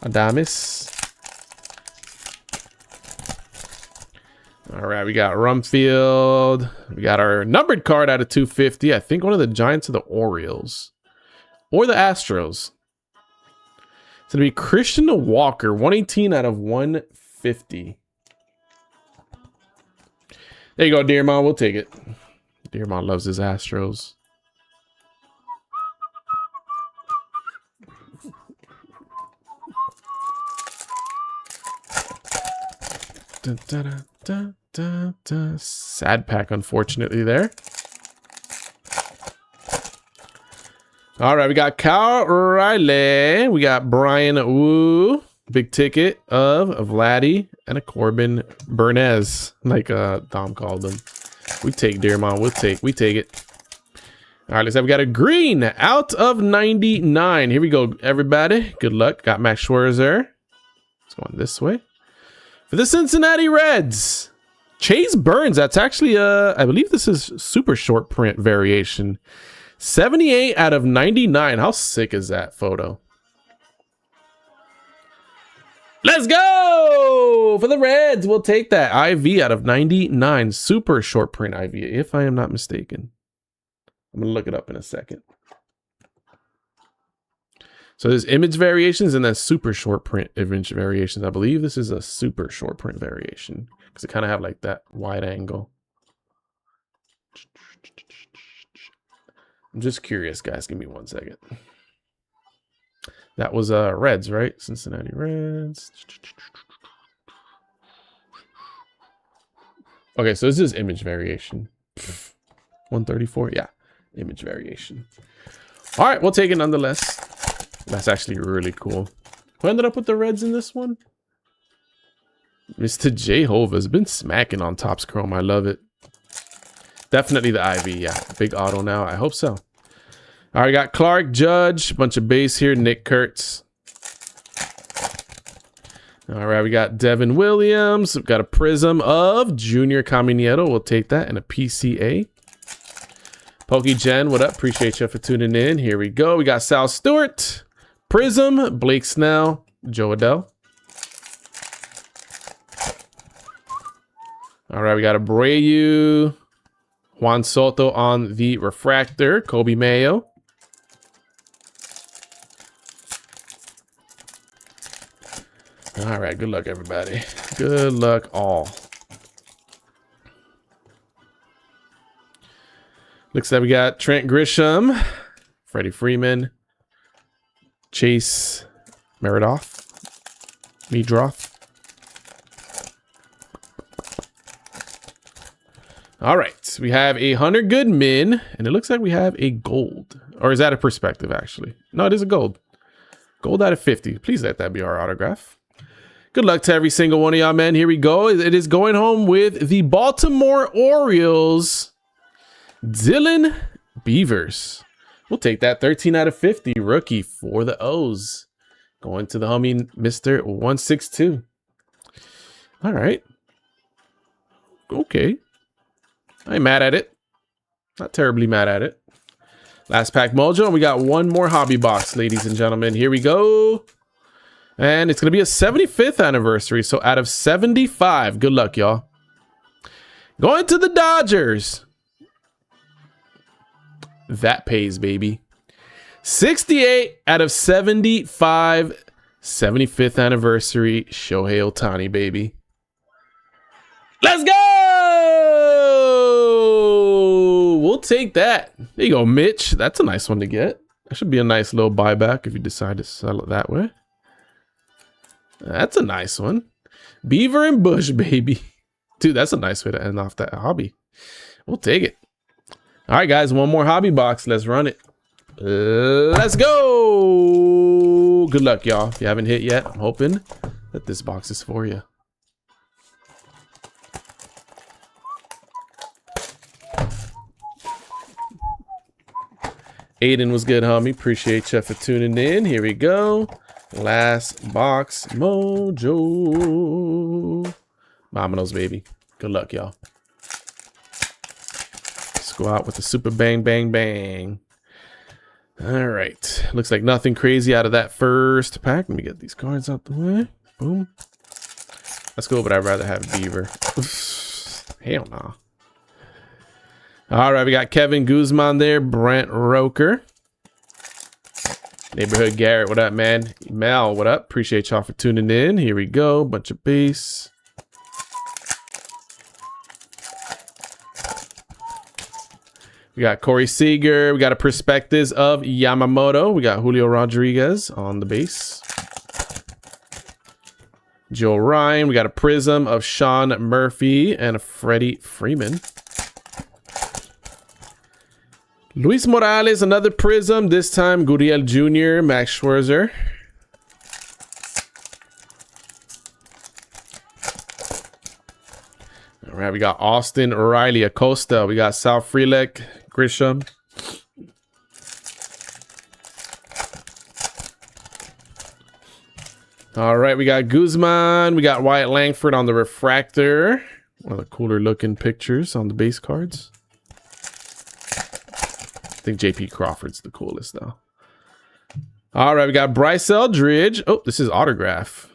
Adames. All right, we got Rumfield. We got our numbered card out of 250. I think one of the Giants or the Orioles. Or the Astros. It's going to be Christian Walker, 118 out of 150. There you go, Dearmon. We'll take it. Dearmon loves his Astros. Dun, dun, dun, dun, dun. Sad pack, unfortunately, there. All right, we got Kyle Riley. We got Brian Wu. Big ticket of Vladdy and a Corbin Burnez, like Dom called him. We take Dearmon. We take it. All right, let's have we got a green out of 99. Here we go, everybody. Good luck. Got Max Scherzer. It's going this way. For the Cincinnati Reds, Chase Burns. That's actually I believe this is super short print variation. 78 out of 99. How sick is that photo? Let's go for the Reds. We'll take that. IV out of 99. Super short print IV, if I am not mistaken. I'm going to look it up in a second. So there's image variations and then super short print image variations. I believe this is a super short print variation because it kind of have like that wide angle. I'm just curious, guys. Give me 1 second. That was Reds, right? Cincinnati Reds. Okay, so this is image variation. 134, yeah. Image variation. All right, we'll take it nonetheless. That's actually really cool. Who ended up with the Reds in this one? Mr. J-Hova has been smacking on Topps Chrome. I love it. Definitely the IV, yeah. Big auto now. I hope so. All right, got Clark, Judge, bunch of base here. Nick Kurtz. All right, we got Devin Williams. We've got a prism of Junior Caminero. We'll take that. And a PCA. Pokey Jen, what up? Appreciate you for tuning in. Here we go. We got Sal Stewart, Prism, Blake Snell, Joe Adell. All right, we got Abreu, Juan Soto on the refractor, Kobe Mayo. All right, good luck, everybody. Good luck, all. Looks like we got Trent Grisham, Freddie Freeman, Chase Meredith, Meadroth. All right, we have a Hunter Goodman, and it looks like we have a gold. Or is that a perspective, actually? No, it is a gold. Gold out of 50. Please let that be our autograph. Good luck to every single one of y'all, man. Here we go. It is going home with the Baltimore Orioles, Dylan Beavers. We'll take that. 13 out of 50. Rookie for the O's. Going to the homie, Mr. 162. All right. Okay. I ain't mad at it. Not terribly mad at it. Last pack mojo. And we got one more hobby box, ladies and gentlemen. Here we go. And it's going to be a 75th anniversary. So out of 75. Good luck, y'all. Going to the Dodgers. That pays, baby. 68 out of 75. 75th anniversary. Shohei Ohtani, baby. Let's go! We'll take that. There you go, Mitch. That's a nice one to get. That should be a nice little buyback if you decide to sell it that way. That's a nice one. Beaver and Bush, baby. Dude, that's a nice way to end off that hobby. We'll take it. All right, guys. One more hobby box. Let's run it. Let's go. Good luck, y'all. If you haven't hit yet, I'm hoping that this box is for you. Aiden was good, homie. Appreciate you for tuning in. Here we go. Last box mojo. Dominoes, baby. Good luck, y'all. Let's go out with the super bang, bang, bang. All right. Looks like nothing crazy out of that first pack. Let me get these cards out the way. Boom. Let's go, but I'd rather have Beaver. Hell no. All right, we got Kevin Guzman there. Brent Roker. Neighborhood Garrett, what up, man? Mel, what up? Appreciate y'all for tuning in. Here we go. Bunch of base. We got Corey Seager. We got a Prospectus of Yamamoto. We got Julio Rodriguez on the base. Joe Ryan. We got a Prism of Sean Murphy and a Freddie Freeman. Luis Morales, another Prism. This time Gurriel Jr., Max Scherzer. All right, we got Austin Riley Acosta. We got Sal Frelick, Grisham. All right, we got Guzman. We got Wyatt Langford on the refractor. One of the cooler looking pictures on the base cards. I think JP Crawford's the coolest though. All right, we got Bryce Eldridge. Oh, this is autograph.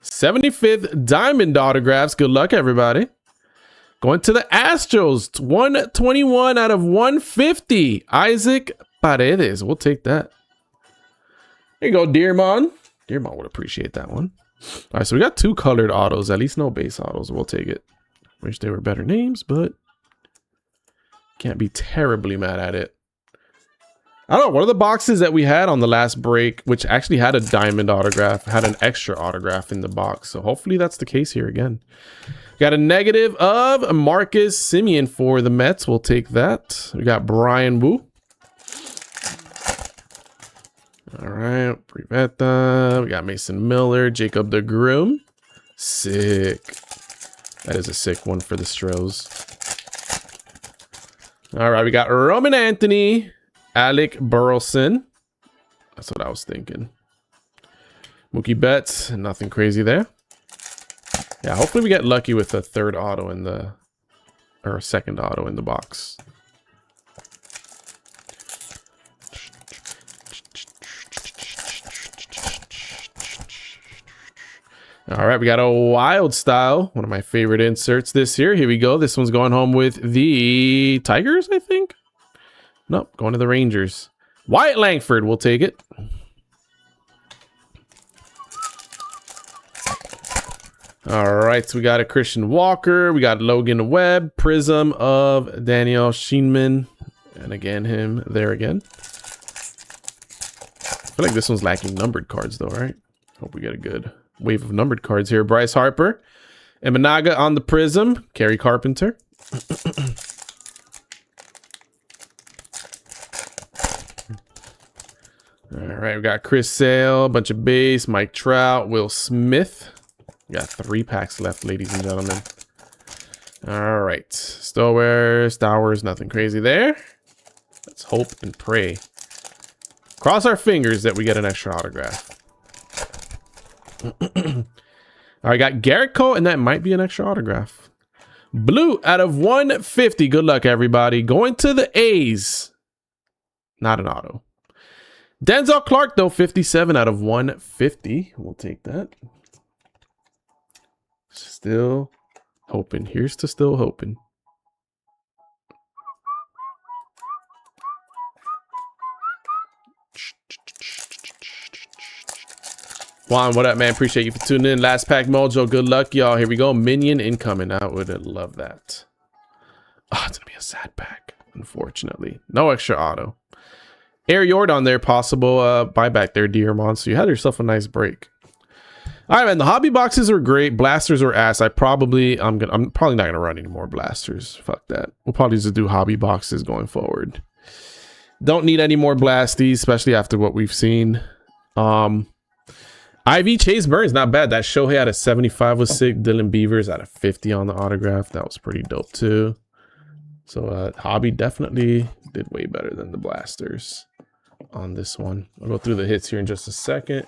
75th Diamond autographs. Good luck, everybody. Going to the Astros, 121 out of 150. Isaac Paredes. We'll take that. There you go, Dearmon. Dearmon would appreciate that one. All right, so we got 2 colored autos. At least no base autos. We'll take it. Wish they were better names, but can't be terribly mad at it. I don't know. One of the boxes that we had on the last break, which actually had a diamond autograph, had an extra autograph in the box. So hopefully that's the case here again. Got a negative of Marcus Semien for the Mets. We'll take that. We got Brian Wu. All right. Privetta. We got Mason Miller. Jacob deGrom. Sick. That is a sick one for the Stros. All right. We got Roman Anthony. Alec Burleson. That's what I was thinking. Mookie Betts. Nothing crazy there. Yeah, hopefully we get lucky with a third auto in the... or a second auto in the box. All right, we got a Wild Style. One of my favorite inserts this year. Here we go. This one's going home with the Tigers, I think. Nope, going to the Rangers. Wyatt Langford, we'll take it. All right, so we got a Christian Walker. We got Logan Webb, Prism of Daniel Scheinman. And again, him there again. I feel like this one's lacking numbered cards though, right? Hope we get a good wave of numbered cards here. Bryce Harper. Emanaga on the Prism. Kerry Carpenter. All right, we got Chris Sale, a bunch of base, Mike Trout, Will Smith. We got 3 packs left, ladies and gentlemen. All right, Stowers, nothing crazy there. Let's hope and pray. Cross our fingers that we get an extra autograph. All right, got Garrett Cole, and that might be an extra autograph. Blue out of 150. Good luck, everybody. Going to the A's. Not an auto. Denzel Clark, though, 57 out of 150. We'll take that. Still hoping. Here's to still hoping. Juan, what up, man? Appreciate you for tuning in. Last pack mojo. Good luck, y'all. Here we go. Minion incoming. I would love that. Oh, it's going to be a sad pack, unfortunately. No extra auto. Air Yord on there, possible buyback there, Dearmon. So you had yourself a nice break. All right, man. The hobby boxes are great. Blasters were ass. I'm probably not gonna run any more blasters. Fuck that. We'll probably just do hobby boxes going forward. Don't need any more blasties, especially after what we've seen. IV Chase Burns, not bad. That Shohei out of 75 was sick. Dylan Beavers out of 50 on the autograph. That was pretty dope too. So hobby definitely did way better than the blasters on this one. I'll go through the hits here in just a second.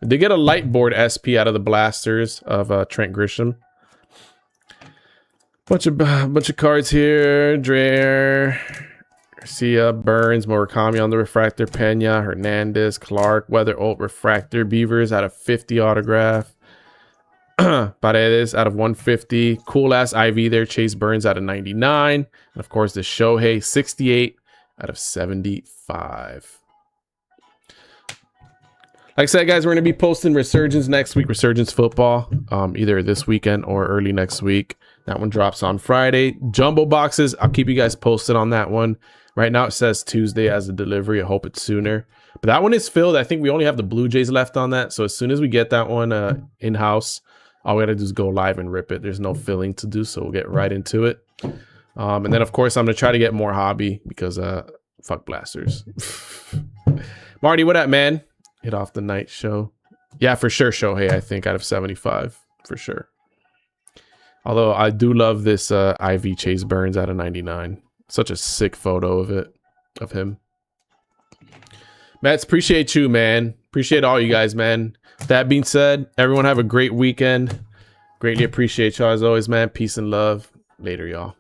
They get a light board SP out of the blasters of Trent Grisham. Bunch of cards here. Dreher, Garcia, Burns, Murakami on the refractor, Pena, Hernandez, Clark, Weather Alt refractor, Beavers out of 50 autograph. Paredes out of 150. Cool ass IV there. Chase Burns out of 99. And of course the Shohei 68 out of 75. Like I said, guys, we're going to be posting Resurgence next week, Resurgence football, either this weekend or early next week. That one drops on Friday. Jumbo boxes, I'll keep you guys posted on that one. Right now it says Tuesday as a delivery. I hope it's sooner. But that one is filled. I think we only have the Blue Jays left on that. So as soon as we get that one in-house, all we got to do is go live and rip it. There's no filling to do, so we'll get right into it. And then, of course, I'm going to try to get more hobby because fuck blasters. Marty, what up, man? Hit off the night show. Yeah, for sure, Shohei, I think, out of 75. For sure. Although, I do love this IV Chase Burns out of 99. Such a sick photo of it, of him. Mets, appreciate you, man. Appreciate all you guys, man. That being said, everyone have a great weekend. Greatly appreciate y'all as always, man. Peace and love. Later, y'all.